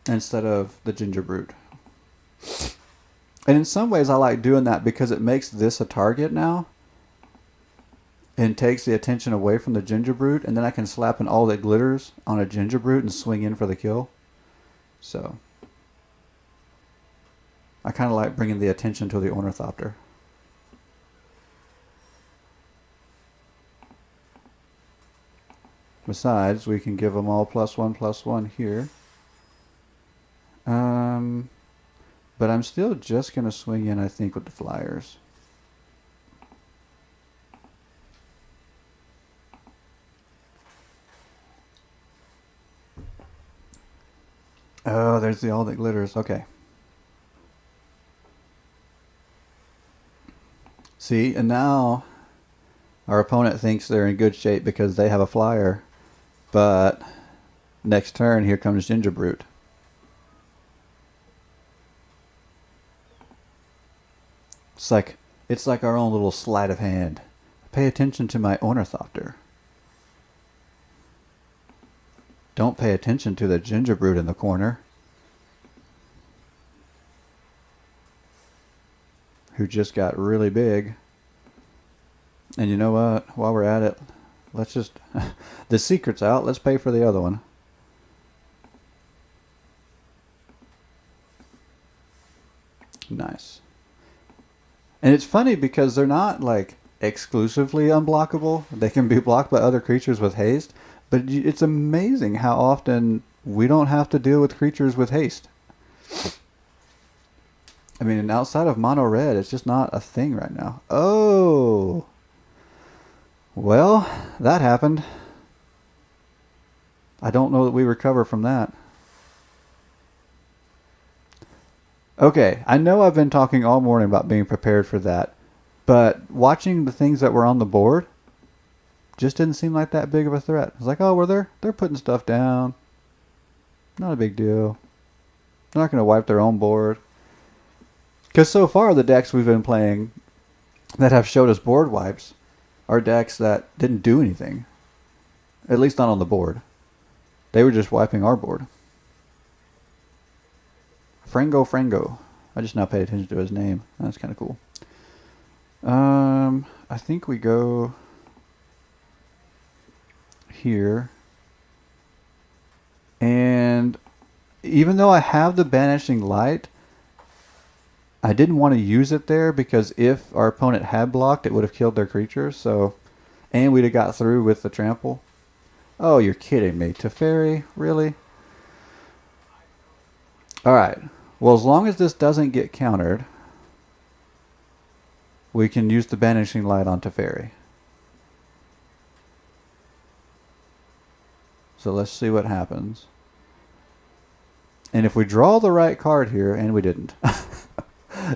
instead of the Gingerbread. And in some ways, I like doing that because it makes this a target now, and takes the attention away from the Gingerbread, and then I can slap an All That Glitters on a Gingerbread and swing in for the kill. So I kind of like bringing the attention to the Ornithopter. Besides, we can give them all +1/+1 here. But I'm still just going to swing in, I think, with the Flyers. Oh, there's the All That Glitters. Okay. See, and now our opponent thinks they're in good shape because they have a flyer. But next turn, here comes Gingerbrute. It's like our own little sleight of hand. Pay attention to my Ornithopter. Don't pay attention to the Gingerbrute in the corner, who just got really big. And you know what? While we're at it, let's just... the secret's out. Let's pay for the other one. Nice. And it's funny because they're not like exclusively unblockable. They can be blocked by other creatures with haste. But it's amazing how often we don't have to deal with creatures with haste. I mean, outside of mono red, it's just not a thing right now. Oh! Well, that happened. I don't know that we recover from that. Okay, I know I've been talking all morning about being prepared for that, but watching the things that were on the board just didn't seem like that big of a threat. I was like, oh, they're putting stuff down. Not a big deal. They're not going to wipe their own board. Because so far the decks we've been playing that have showed us board wipes are decks that didn't do anything. At least not on the board. They were just wiping our board. Frango. I just now paid attention to his name. That's kind of cool. I think we go here. And even though I have the Banishing Light, I didn't want to use it there because if our opponent had blocked, it would have killed their creatures. So, and we'd have got through with the trample. Oh, you're kidding me. Teferi? Really? Alright. Well, as long as this doesn't get countered, we can use the Banishing Light on Teferi. So let's see what happens. And if we draw the right card here, and we didn't.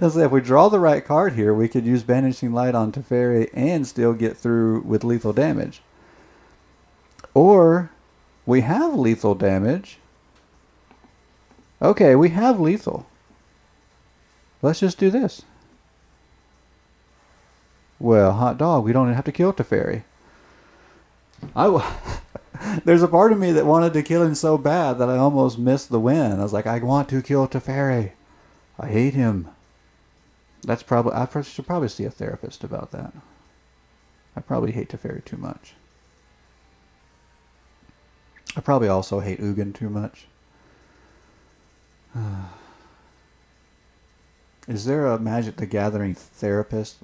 Let's say if we draw the right card here, we could use Banishing Light on Teferi and still get through with lethal damage. Or we have lethal damage. Okay, we have lethal. Let's just do this. Well, hot dog, we don't even have to kill Teferi. There's a part of me that wanted to kill him so bad that I almost missed the win. I was like, I want to kill Teferi. I hate him. That's probably... I should probably see a therapist about that. I probably hate Teferi too much. I probably also hate Ugin too much. Is there a Magic the Gathering therapist?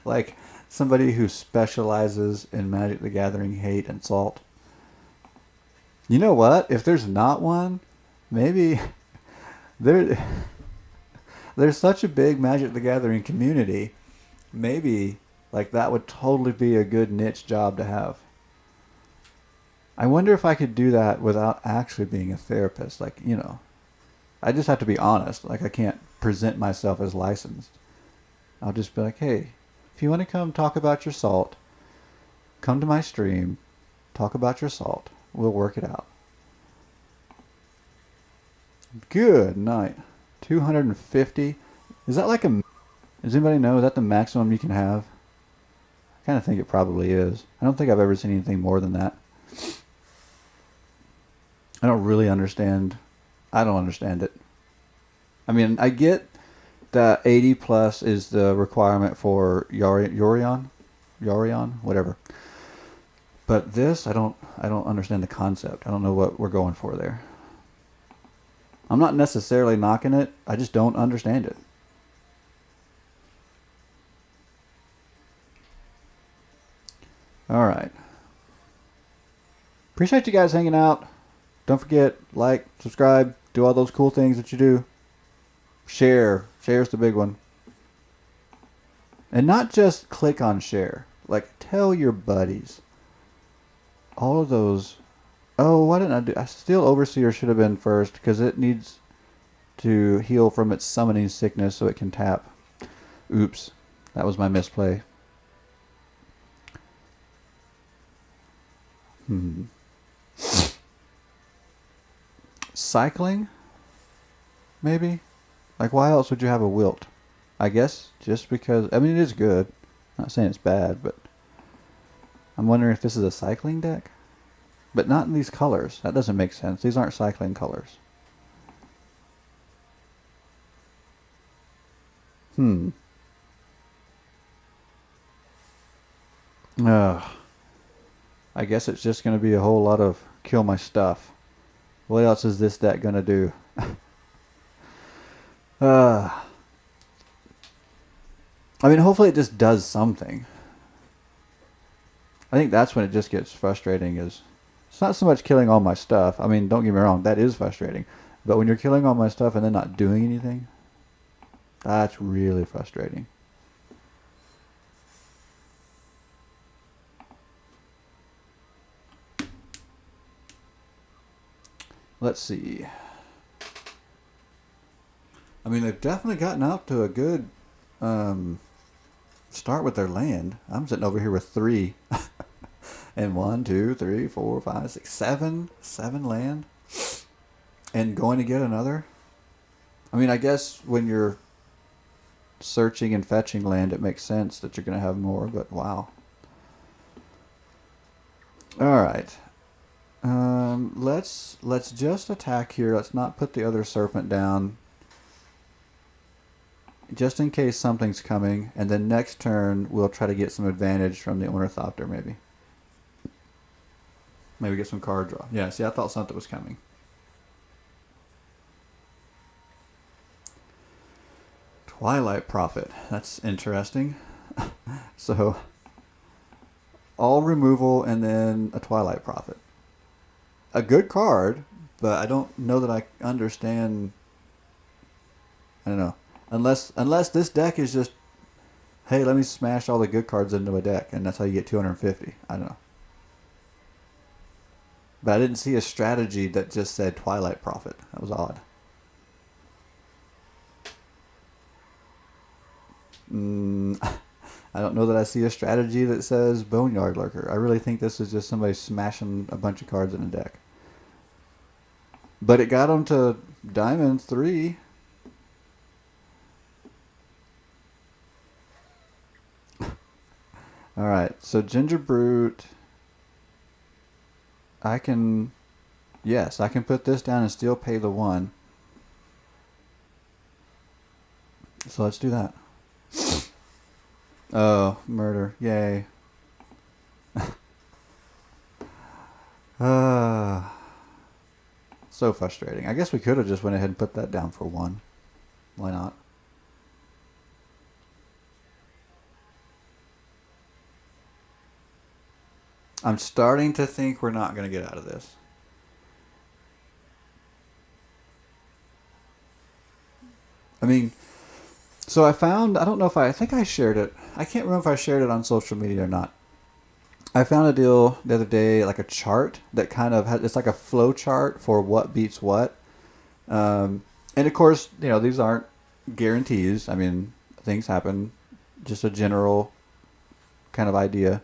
Like somebody who specializes in Magic the Gathering hate and salt? You know what? If there's not one, maybe there's such a big Magic the Gathering community. Maybe like that would totally be a good niche job to have. I wonder if I could do that without actually being a therapist. Like, you know, I just have to be honest. Like, I can't present myself as licensed. I'll just be like, hey, if you want to come talk about your salt, come to my stream, talk about your salt. We'll work it out. Good night. 250. Is that like a... Does anybody know? Is that the maximum you can have? I kind of think it probably is. I don't think I've ever seen anything more than that. I don't really understand. I don't understand it. I mean, I get that 80 plus is the requirement for Yorion, whatever. But this, I don't understand the concept. I don't know what we're going for there. I'm not necessarily knocking it. I just don't understand it. All right. Appreciate you guys hanging out. Don't forget, like, subscribe, do all those cool things that you do. Share. Share's the big one. And not just click on share. Like, tell your buddies. All of those. Oh, why didn't I do... Still Overseer should have been first, because it needs to heal from its summoning sickness so it can tap. Oops. That was my misplay. Cycling? Maybe? Like, why else would you have a Wilt? I guess just because... I mean, it is good. I'm not saying it's bad, but... I'm wondering if this is a cycling deck? But not in these colors. That doesn't make sense. These aren't cycling colors. Ugh. I guess it's just going to be a whole lot of kill my stuff. What else is this deck going to do? I mean, hopefully it just does something. I think that's when it just gets frustrating. Is it's not so much killing all my stuff. I mean, don't get me wrong, that is frustrating. But when you're killing all my stuff and then not doing anything, that's really frustrating. Let's see. I mean, they've definitely gotten out to a good start with their land. I'm sitting over here with 3. And 1, 2, 3, 4, 5, 6, 7. 7 land. And going to get another. I mean, I guess when you're searching and fetching land, it makes sense that you're going to have more, but wow. Alright. Let's just attack here. Let's not put the other serpent down. Just in case something's coming. And then next turn, we'll try to get some advantage from the Ornithopter, maybe. Maybe get some card draw. Yeah, see, I thought something was coming. Twilight Prophet. That's interesting. So, all removal and then a Twilight Prophet. A good card, but I don't know that I understand. I don't know. Unless this deck is just, hey, let me smash all the good cards into a deck, and that's how you get 250. I don't know. But I didn't see a strategy that just said Twilight Prophet. That was odd. I don't know that I see a strategy that says Boneyard Lurker. I really think this is just somebody smashing a bunch of cards in a deck. But it got them to Diamond 3. Alright, so Ginger Brute. I can put this down and still pay the 1. So let's do that. Oh, murder. Yay. So frustrating. I guess we could have just went ahead and put that down for 1. Why not? I'm starting to think we're not going to get out of this. I mean, so I found, I don't know if I think I shared it. I can't remember if I shared it on social media or not. I found a deal the other day, like a chart that kind of had, it's like a flow chart for what beats what. And of course, you know, these aren't guarantees. I mean, things happen, just a general kind of idea.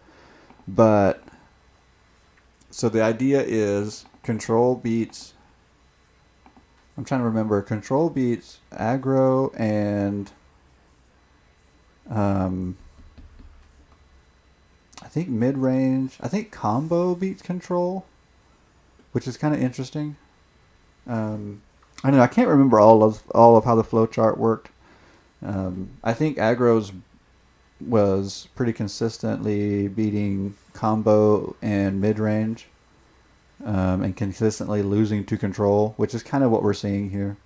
But, so the idea is control beats, I'm trying to remember, control beats aggro and I think mid-range. I think combo beats control, which is kind of interesting. I don't know. I can't remember all of how the flow chart worked. I think aggro's was pretty consistently beating combo and mid-range, and consistently losing to control, which is kind of what we're seeing here.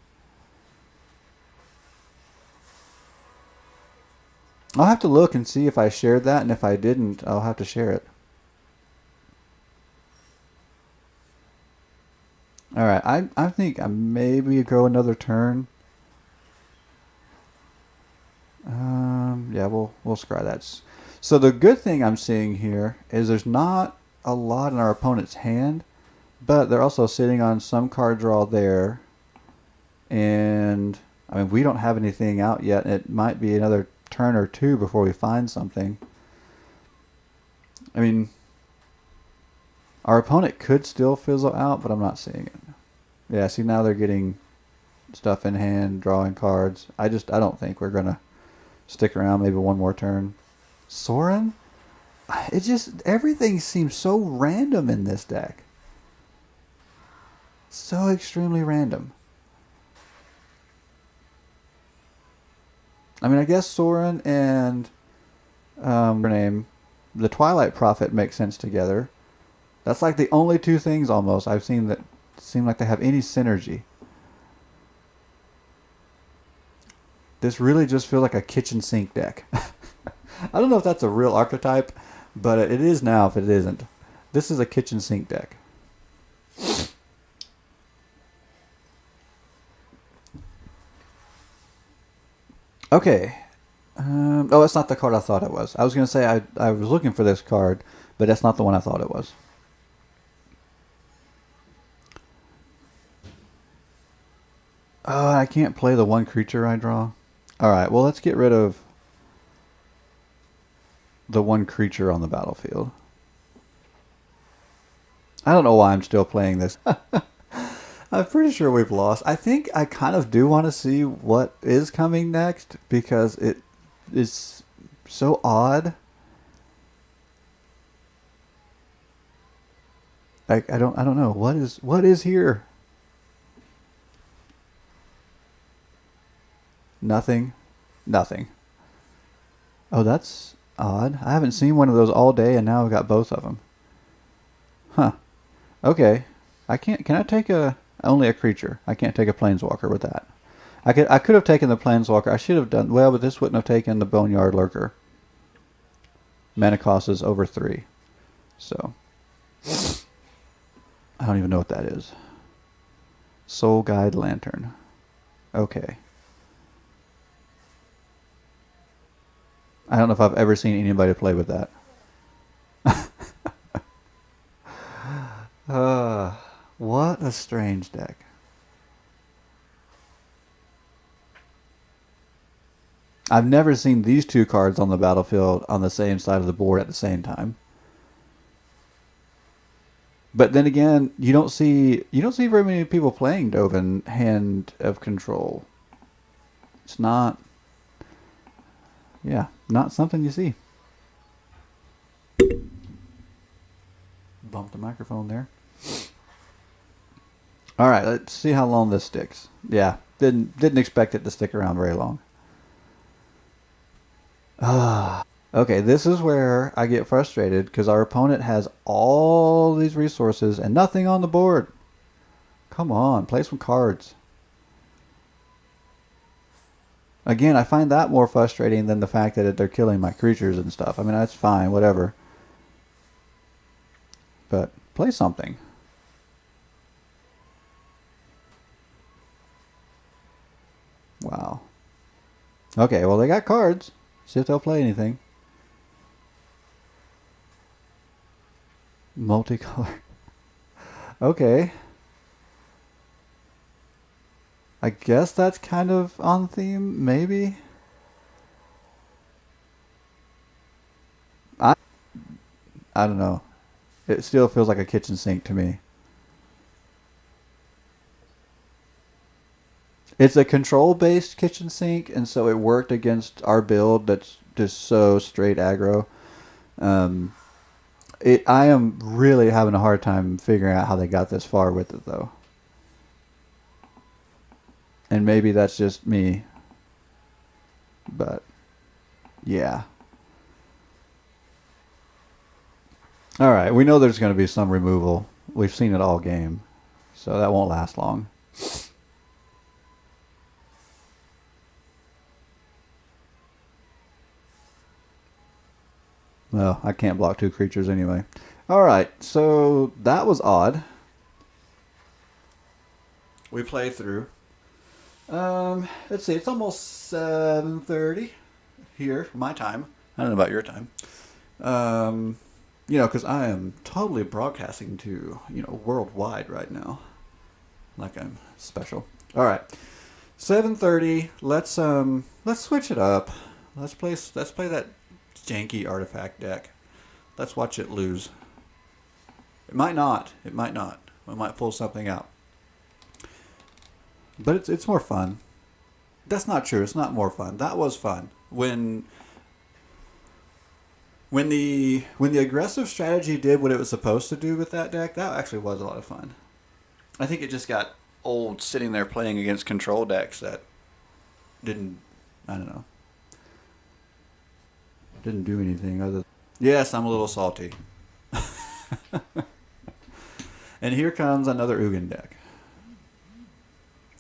I'll have to look and see if I shared that, and if I didn't, I'll have to share it. Alright, I think I maybe go another turn. Yeah, we'll scry that. So the good thing I'm seeing here is there's not a lot in our opponent's hand, but they're also sitting on some card draw there. And, I mean, we don't have anything out yet. It might be another turn or two before we find something. I mean, our opponent could still fizzle out, but I'm not seeing it. Yeah, see, now they're getting stuff in hand, drawing cards. I don't think we're going to stick around maybe one more turn. Sorin? It just, everything seems so random in this deck. So extremely random. I mean, I guess Sorin and her name, the Twilight Prophet makes sense together. That's like the only two things almost I've seen that seem like they have any synergy. This really just feels like a kitchen sink deck. I don't know if that's a real archetype, but it is now if it isn't. This is a kitchen sink deck. Okay. Oh, that's not the card I thought it was. I was going to say I was looking for this card, but that's not the one I thought it was. Oh, I can't play the one creature I draw. Alright, well, let's get rid of the one creature on the battlefield. I don't know why I'm still playing this. I'm pretty sure we've lost. I think I kind of do want to see what is coming next because it is so odd. I don't know. What is here? Nothing. Nothing. Oh, that's odd. I haven't seen one of those all day and now I've got both of them. Huh. Okay. Can I take only a creature? I can't take a planeswalker with that. I could have taken the planeswalker. I should have done well, but this wouldn't have taken the Boneyard Lurker. Mana cost is over 3. So I don't even know what that is. Soul Guide Lantern. Okay. I don't know if I've ever seen anybody play with that. What a strange deck. I've never seen these two cards on the battlefield on the same side of the board at the same time. But then again, you don't see very many people playing Dovin Hand of Control. It's not, yeah, not something you see. Bump the microphone there. All right, let's see how long this sticks. Yeah, didn't expect it to stick around very long. Okay, this is where I get frustrated because our opponent has all these resources and nothing on the board. Come on, play some cards. Again, I find that more frustrating than the fact that they're killing my creatures and stuff. I mean, that's fine, whatever. But play something. Wow. Okay, well, they got cards. See if they'll play anything. Multicolor. Okay. I guess that's kind of on theme, maybe. I don't know. It still feels like a kitchen sink to me. It's a control-based kitchen sink, and so it worked against our build that's just so straight aggro. I am really having a hard time figuring out how they got this far with it, though. And maybe that's just me. But, yeah. Alright, we know there's going to be some removal. We've seen it all game. So that won't last long. Well, I can't block 2 creatures anyway. Alright, so that was odd. We played through. Let's see, it's almost 7:30 here, my time. I don't know about your time. You know, because I am totally broadcasting to, worldwide right now. Like I'm special. Alright. 7:30, let's switch it up. Let's play that janky artifact deck. Let's watch it lose. It might not. It might not. We might pull something out. But it's more fun. That's not true. It's not more fun. That was fun. When the aggressive strategy did what it was supposed to do with that deck, that actually was a lot of fun. I think it just got old sitting there playing against control decks that didn't, I don't know, didn't do anything other. Yes, I'm a little salty. And here comes another Ugin deck.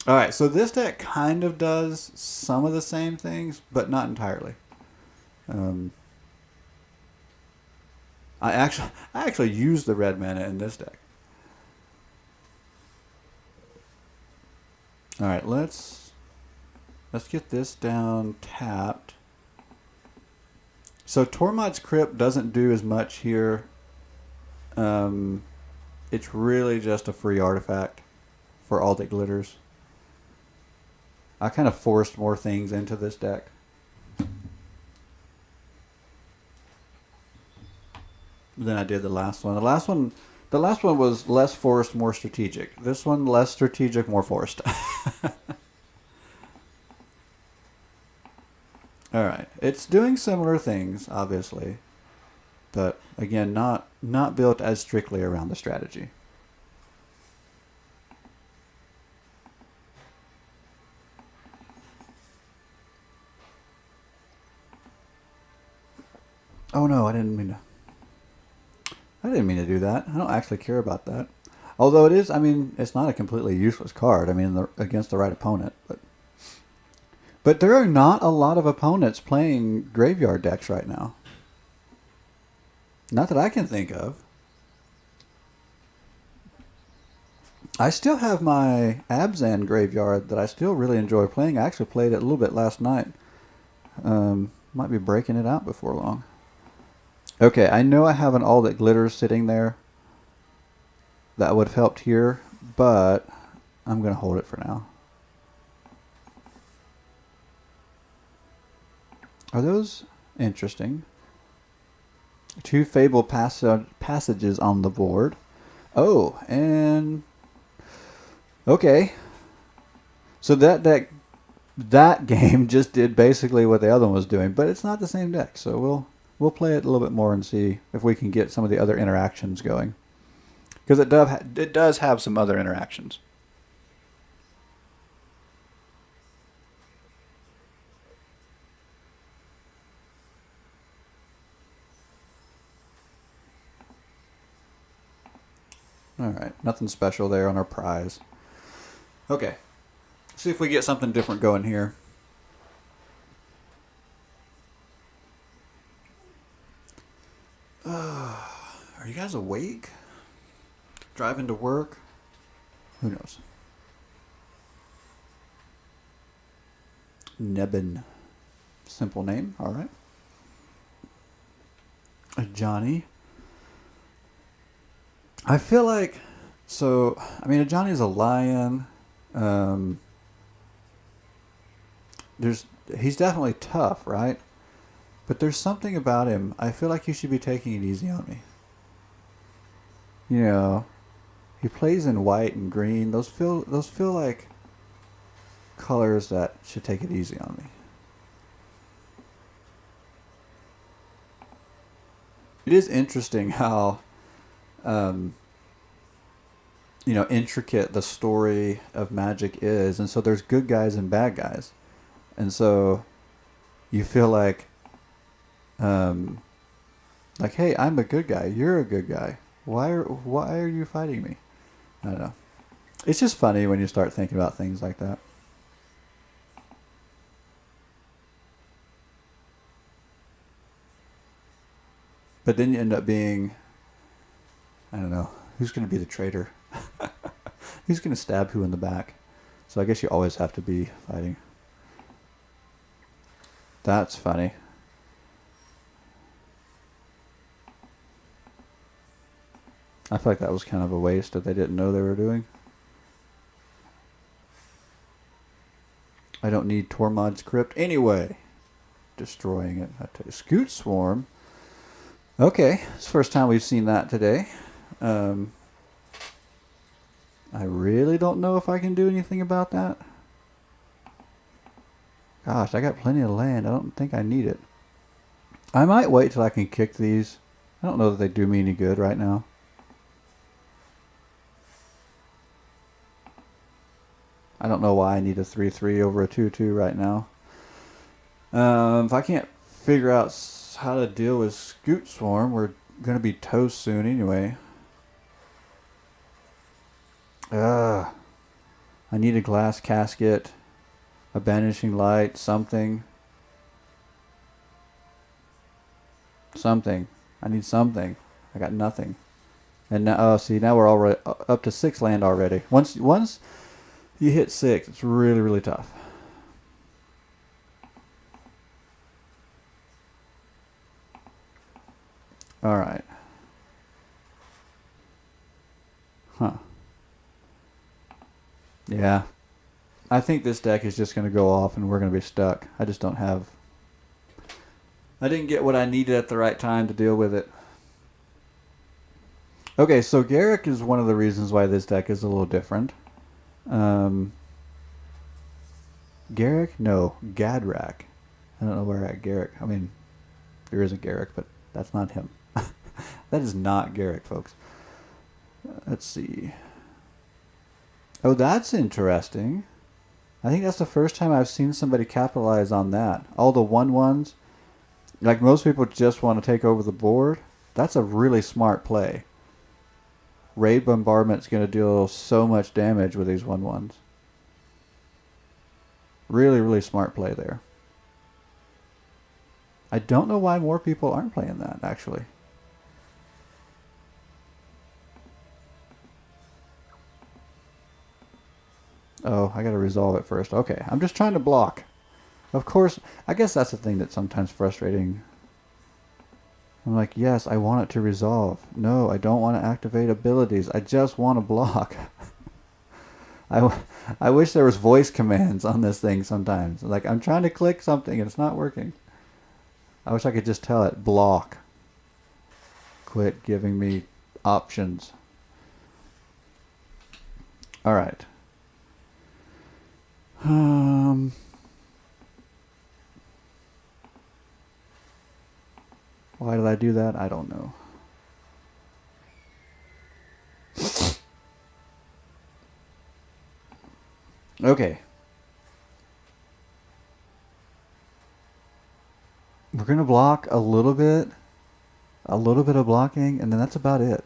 All right, so this deck kind of does some of the same things, but not entirely. I actually used the red mana in this deck. All right, let's get this down tapped. So Tormod's Crypt doesn't do as much here. It's really just a free artifact for all that glitters. I kind of forced more things into this deck. Than I did the last one. The last one was less forced, more strategic. This one, less strategic, more forced. Alright. It's doing similar things, obviously. But, again, not built as strictly around the strategy. Oh no, I didn't mean to do that. I don't actually care about that. Although it is, I mean, it's not a completely useless card. I mean, against the right opponent. But there are not a lot of opponents playing graveyard decks right now. Not that I can think of. I still have my Abzan graveyard that I still really enjoy playing. I actually played it a little bit last night. Might be breaking it out before long. Okay, I know I have an All That Glitters sitting there. That would have helped here, but I'm going to hold it for now. Are those interesting? 2 Fable passages on the board. Oh, and... Okay. So that game just did basically what the other one was doing, but it's not the same deck, so we'll play it a little bit more and see if we can get some of the other interactions going. Because it does have some other interactions. Alright, nothing special there on our prize. Okay, see if we get something different going here. Are you guys awake? Driving to work? Who knows? Nebin. Simple name, alright. Johnny. I feel like... So, I mean, Johnny's a lion. He's definitely tough, right? But there's something about him. I feel like he should be taking it easy on me. You know, he plays in white and green. Those feel like colors that should take it easy on me. It is interesting how, intricate the story of Magic is, and so there's good guys and bad guys, and so you feel like, hey, I'm a good guy. You're a good guy. Why are you fighting me? I don't know. It's just funny when you start thinking about things like that. But then you end up being, I don't know, who's going to be the traitor? Who's going to stab who in the back? So I guess you always have to be fighting. That's funny. I feel like that was kind of a waste that they didn't know they were doing. I don't need Tormod's Crypt anyway. destroying it. I tell you. Scoot Swarm. Okay, it's the first time we've seen that today. I really don't know if I can do anything about that. Gosh, I got plenty of land. I don't think I need it. I might wait till I can kick these. I don't know that they do me any good right now. I don't know why I need a 3-3 over a 2-2 right now. If I can't figure out how to deal with Scoot Swarm, we're going to be toast soon anyway. I need a glass casket, a banishing light, something. Something. I need something. I got nothing. And now, see, now we're already up to 6 land already. Once you hit 6, it's really, really tough. All right. Huh. Yeah. I think this deck is just going to go off and we're going to be stuck. I just don't have... I didn't get what I needed at the right time to deal with it. Okay, so Garruk is one of the reasons why this deck is a little different. Garruk? No, Gadrak. I don't know where at Garruk. I mean, there is a Garruk, but that's not him. That is not Garruk, folks. Let's see. Oh, that's interesting. I think that's the first time I've seen somebody capitalize on that. All the 1/1s, like most people just want to take over the board. That's a really smart play. Raid Bombardment's going to deal so much damage with these 1/1s. Really, really smart play there. I don't know why more people aren't playing that, actually. Oh, I gotta resolve it first. Okay, I'm just trying to block. Of course, I guess that's the thing that's sometimes frustrating. I'm like, yes, I want it to resolve. No, I don't want to activate abilities. I just want to block. I wish there was voice commands on this thing sometimes. Like, I'm trying to click something and it's not working. I wish I could just tell it, block. Quit giving me options. Alright. Why did I do that? I don't know. Okay. We're going to block a little bit of blocking, and then that's about it.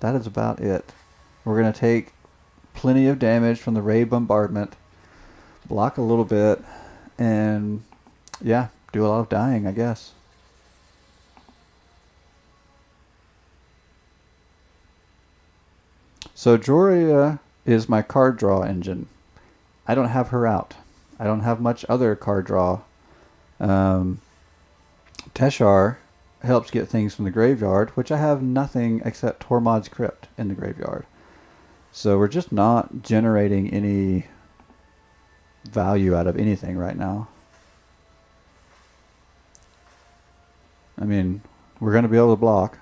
That is about it. We're going to take plenty of damage from the Raid Bombardment, block a little bit, and yeah, do a lot of dying, I guess. So Joria is my card draw engine. I don't have her out. I don't have much other card draw. Teshar helps get things from the graveyard, which I have nothing except Tormod's Crypt in the graveyard. So we're just not generating any value out of anything right now. I mean, we're going to be able to block.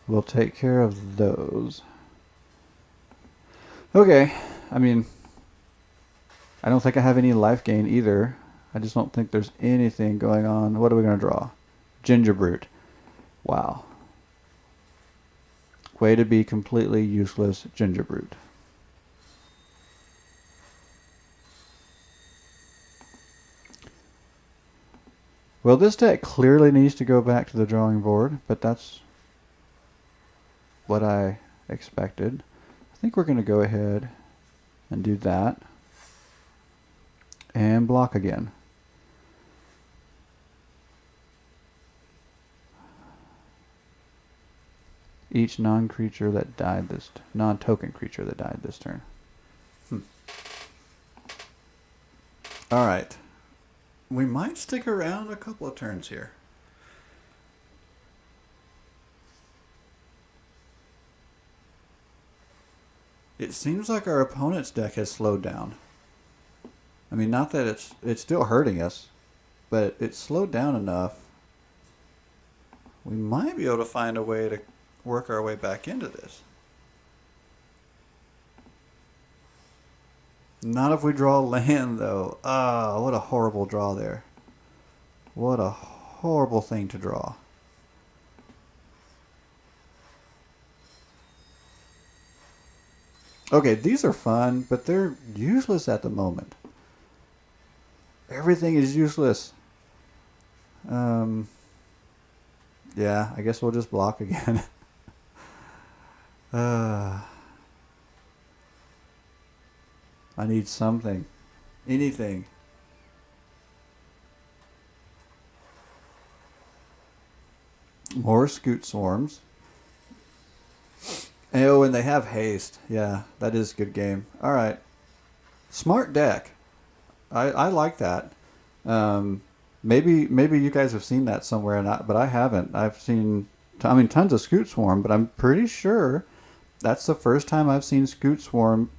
We'll take care of those. Okay, I mean, I don't think I have any life gain either. I just don't think there's anything going on. What are we going to draw? Gingerbrute. Wow. Way to be completely useless, Gingerbrute. Well, this deck clearly needs to go back to the drawing board, but that's what I expected. I think we're going to go ahead and do that. And block again. Each non-creature that died this... non-token creature that died this turn. Alright. We might stick around a couple of turns here. It seems like our opponent's deck has slowed down. I mean, not that it's still hurting us, but it's slowed down enough. We might be able to find a way to work our way back into this. Not if we draw land, though. Ah, what a horrible draw there. What a horrible thing to draw. Okay, these are fun, but they're useless at the moment. Everything is useless. Yeah, I guess we'll just block again. I need something. Anything. More Scoot Swarms. Oh, and they have haste. Yeah, that is a good game. Alright. Smart deck. I like that. Maybe you guys have seen that somewhere, but I haven't. I've seen, tons of Scoot Swarm, but I'm pretty sure that's the first time I've seen Scoot Swarm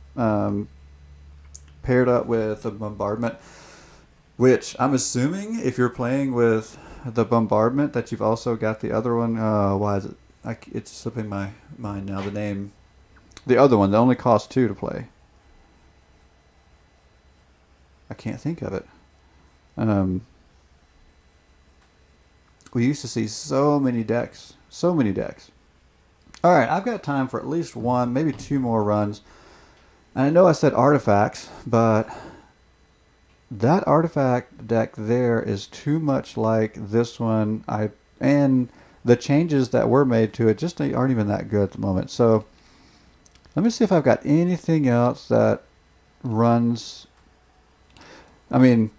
paired up with a Bombardment, which I'm assuming if you're playing with the Bombardment that you've also got the other one. Why is it? It's slipping my mind now. The name, the other one that only costs 2 to play. I can't think of it. We used to see so many decks. So many decks. Alright, I've got time for at least 1, maybe 2 more runs. And I know I said artifacts, but that artifact deck there is too much like this one. And the changes that were made to it just aren't even that good at the moment. So let me see if I've got anything else that runs. I mean,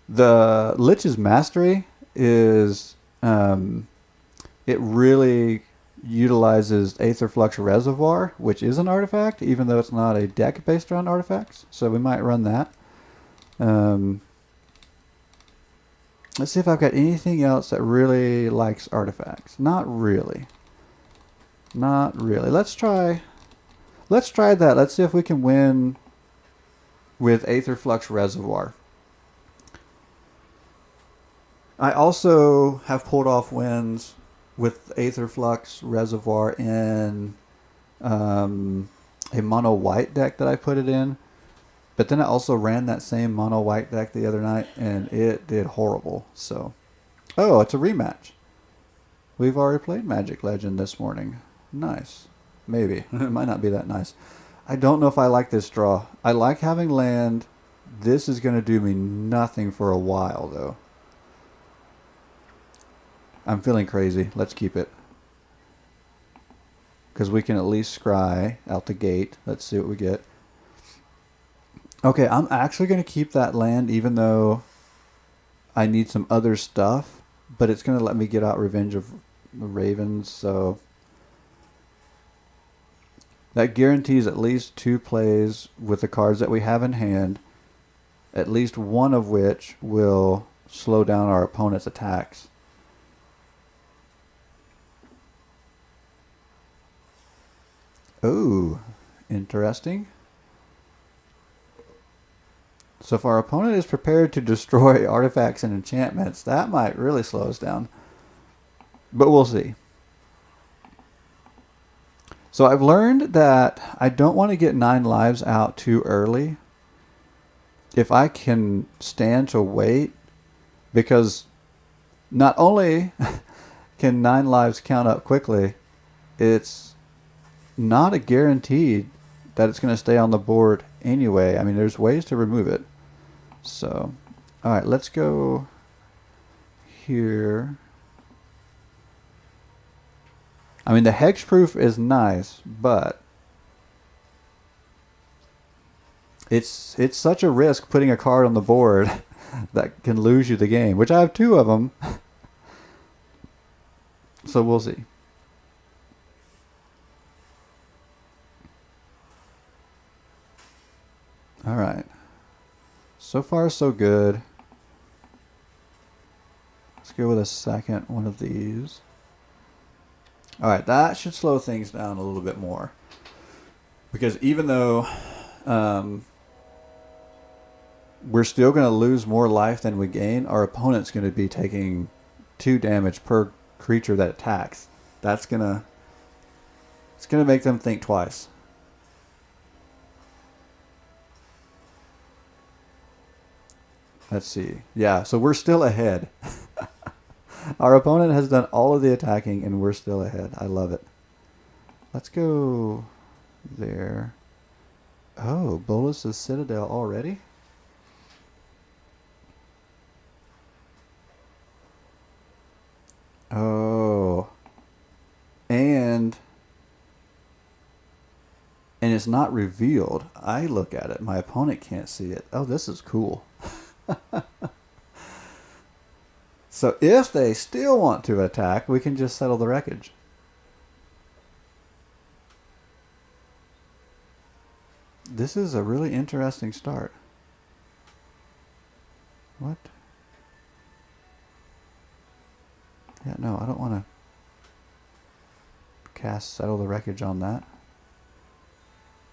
the Lich's Mastery is it really utilizes Aetherflux Reservoir, which is an artifact, even though it's not a deck based around artifacts. So we might run that. Let's see if I've got anything else that really likes artifacts. Not really. Not really. Let's try that. Let's see if we can win with Aetherflux Reservoir. I also have pulled off wins with Aetherflux Reservoir in a mono white deck that I put it in. But then I also ran that same mono white deck the other night, and it did horrible. So, oh, it's a rematch. We've already played Magic Legend this morning. Nice. Maybe. It might not be that nice. I don't know if I like this draw. I like having land. This is going to do me nothing for a while, though. I'm feeling crazy. Let's keep it. Because we can at least scry out the gate. Let's see what we get. Okay, I'm actually going to keep that land even though I need some other stuff. But it's going to let me get out Revenge of the Ravens. So that guarantees at least 2 plays with the cards that we have in hand. At least one of which will slow down our opponent's attacks. Oh, interesting. So if our opponent is prepared to destroy artifacts and enchantments, that might really slow us down. But we'll see. So I've learned that I don't want to get 9 lives out too early. If I can stand to wait, because not only can 9 lives count up quickly, it's not a guaranteed that it's going to stay on the board anyway. I mean, there's ways to remove it. So, alright, let's go here. I mean, the hexproof is nice, but it's such a risk putting a card on the board that can lose you the game, which I have 2 of them. So we'll see. Alright. So far, so good. Let's go with a second one of these. Alright, that should slow things down a little bit more. Because even though um, we're still going to lose more life than we gain, our opponent's going to be taking 2 damage per creature that attacks. It's gonna make them think twice. Let's see. Yeah, so we're still ahead. Our opponent has done all of the attacking, and we're still ahead. I love it. Let's go there. Oh, Bolas's Citadel already? Oh. And it's not revealed. I look at it. My opponent can't see it. Oh, this is cool. So if they still want to attack, we can just settle the wreckage. This is a really interesting start. What? Yeah, no, I don't want to cast Settle the Wreckage on that.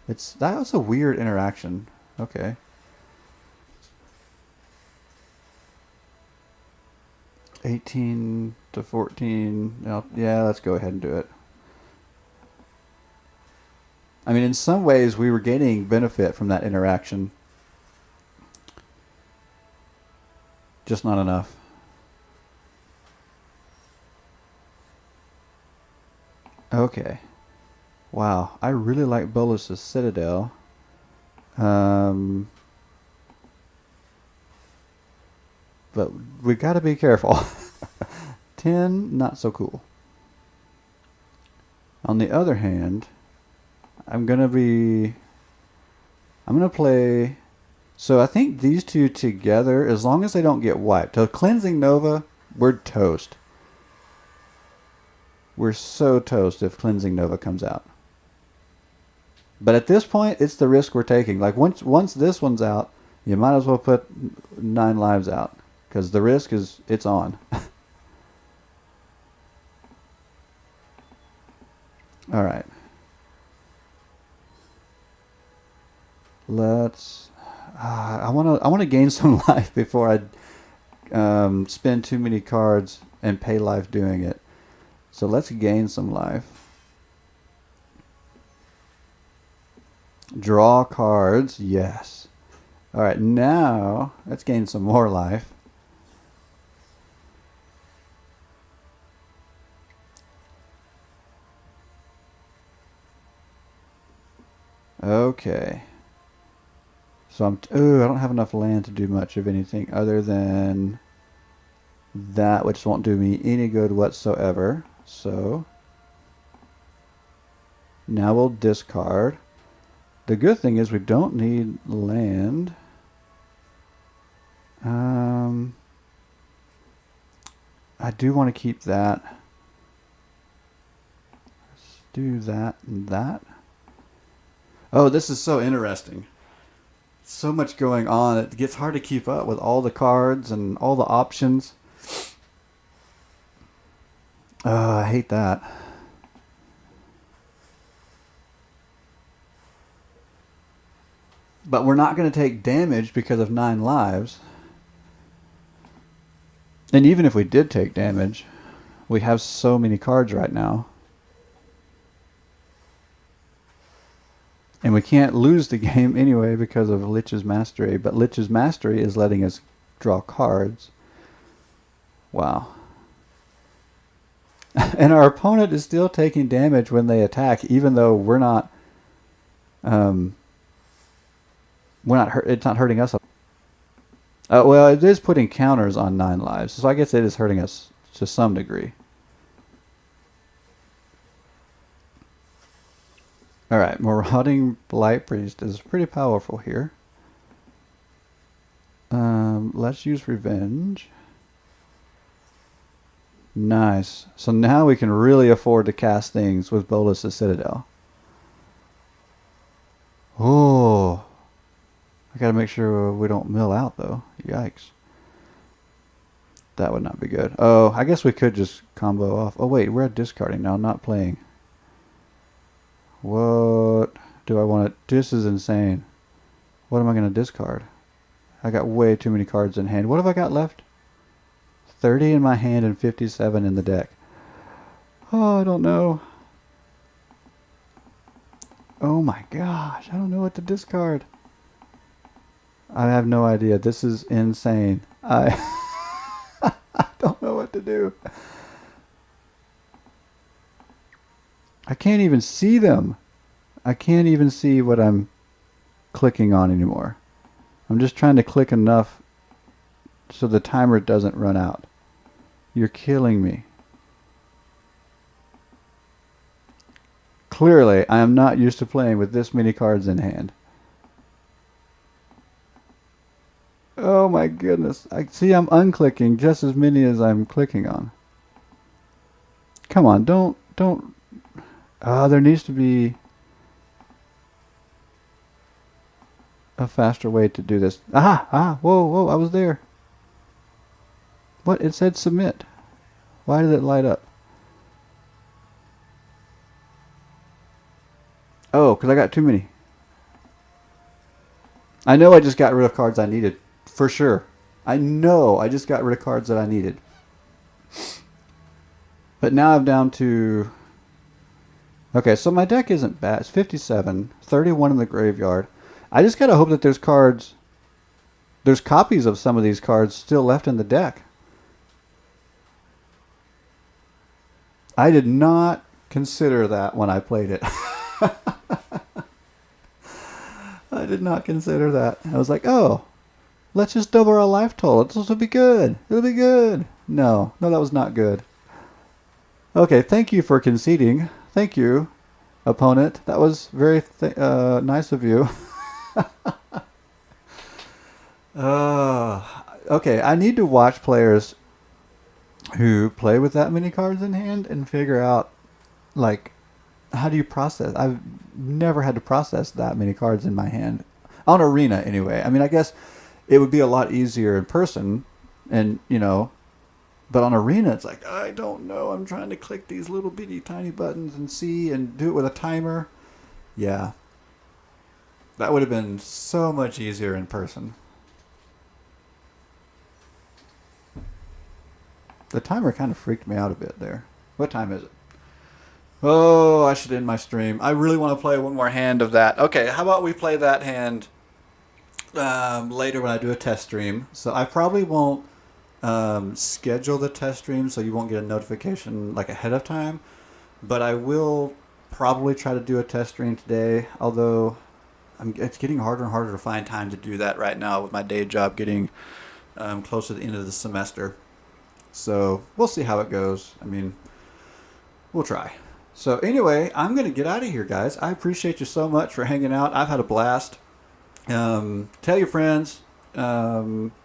That was a weird interaction. Okay. $18 to $14. Yeah, let's go ahead and do it. I mean, in some ways, we were gaining benefit from that interaction. Just not enough. Okay. Wow, I really like Bolas's Citadel. But we gotta be careful. 10, not so cool. On the other hand, I'm gonna play. So I think these two together, as long as they don't get wiped. So Cleansing Nova, we're toast. We're so toast if Cleansing Nova comes out. But at this point, it's the risk we're taking. Like once this one's out, you might as well put 9 lives out. Because the risk it's on. Alright. Let's... I want to gain some life before I spend too many cards and pay life doing it. So let's gain some life. Draw cards, yes. Alright, now let's gain some more life. Okay. So I don't have enough land to do much of anything other than that, which won't do me any good whatsoever. So now we'll discard. The good thing is we don't need land. I do want to keep that. Let's do that and that. Oh, this is so interesting. So much going on. It gets hard to keep up with all the cards and all the options. Oh, I hate that. But we're not going to take damage because of 9 lives. And even if we did take damage, we have so many cards right now. And we can't lose the game anyway because of Lich's Mastery. But Lich's Mastery is letting us draw cards. Wow. And our opponent is still taking damage when they attack, even though we're not hurt. It's not hurting us. Well, it is putting counters on 9 lives, so I guess it is hurting us to some degree. Alright, Marauding Blight Priest is pretty powerful here. Let's use Revenge. Nice. So now we can really afford to cast things with Bolas's Citadel. Oh, I gotta make sure we don't mill out though. Yikes. That would not be good. Oh, I guess we could just combo off. Oh wait, we're discarding now, not playing. What? do I want to... This is insane. What am I going to discard? I got way too many cards in hand. What have I got left? 30 in my hand and 57 in the deck. Oh, I don't know. Oh my gosh, I don't know what to discard. I have no idea. This is insane. I don't know what to do. I can't even see them. I can't even see what I'm clicking on anymore. I'm just trying to click enough so the timer doesn't run out. You're killing me. Clearly, I am not used to playing with this many cards in hand. Oh my goodness. I see I'm unclicking just as many as I'm clicking on. Come on, don't... there needs to be a faster way to do this. Whoa, I was there. What? It said submit. Why did it light up? Oh, because I got too many. I know I just got rid of cards I needed. For sure. I know I just got rid of cards that I needed. But now I'm down to... Okay, so my deck isn't bad. It's 57. 31 in the graveyard. I just gotta hope that there's cards... There's copies of some of these cards still left in the deck. I did not consider that when I played it. I did not consider that. I was like, oh, let's just double our life total. This will be good. It'll be good. No, that was not good. Okay, thank you for conceding. Thank you, opponent. That was very nice of you. Okay, I need to watch players who play with that many cards in hand and figure out, like, how do you process? I've never had to process that many cards in my hand. On Arena, anyway. I mean, I guess it would be a lot easier in person, and, you know, but on Arena, it's like, I don't know. I'm trying to click these little bitty tiny buttons and see and do it with a timer. Yeah. That would have been so much easier in person. The timer kind of freaked me out a bit there. What time is it? Oh, I should end my stream. I really want to play one more hand of that. Okay, how about we play that hand later when I do a test stream. So I probably won't schedule the test stream so you won't get a notification like ahead of time. But I will probably try to do a test stream today, although it's getting harder and harder to find time to do that right now with my day job getting close to the end of the semester. So we'll see how it goes. I mean, we'll try. So anyway, I'm going to get out of here, guys. I appreciate you so much for hanging out. I've had a blast. Tell your friends.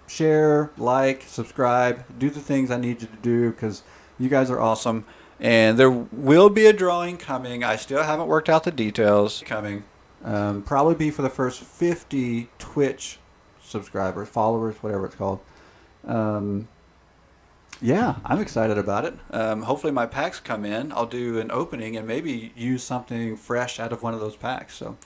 Share, like, subscribe. Do the things I need you to do because you guys are awesome. And there will be a drawing coming. I still haven't worked out the details. Coming. Probably be for the first 50 Twitch subscribers, followers, whatever it's called. Yeah, I'm excited about it. Hopefully my packs come in. I'll do an opening and maybe use something fresh out of one of those packs. So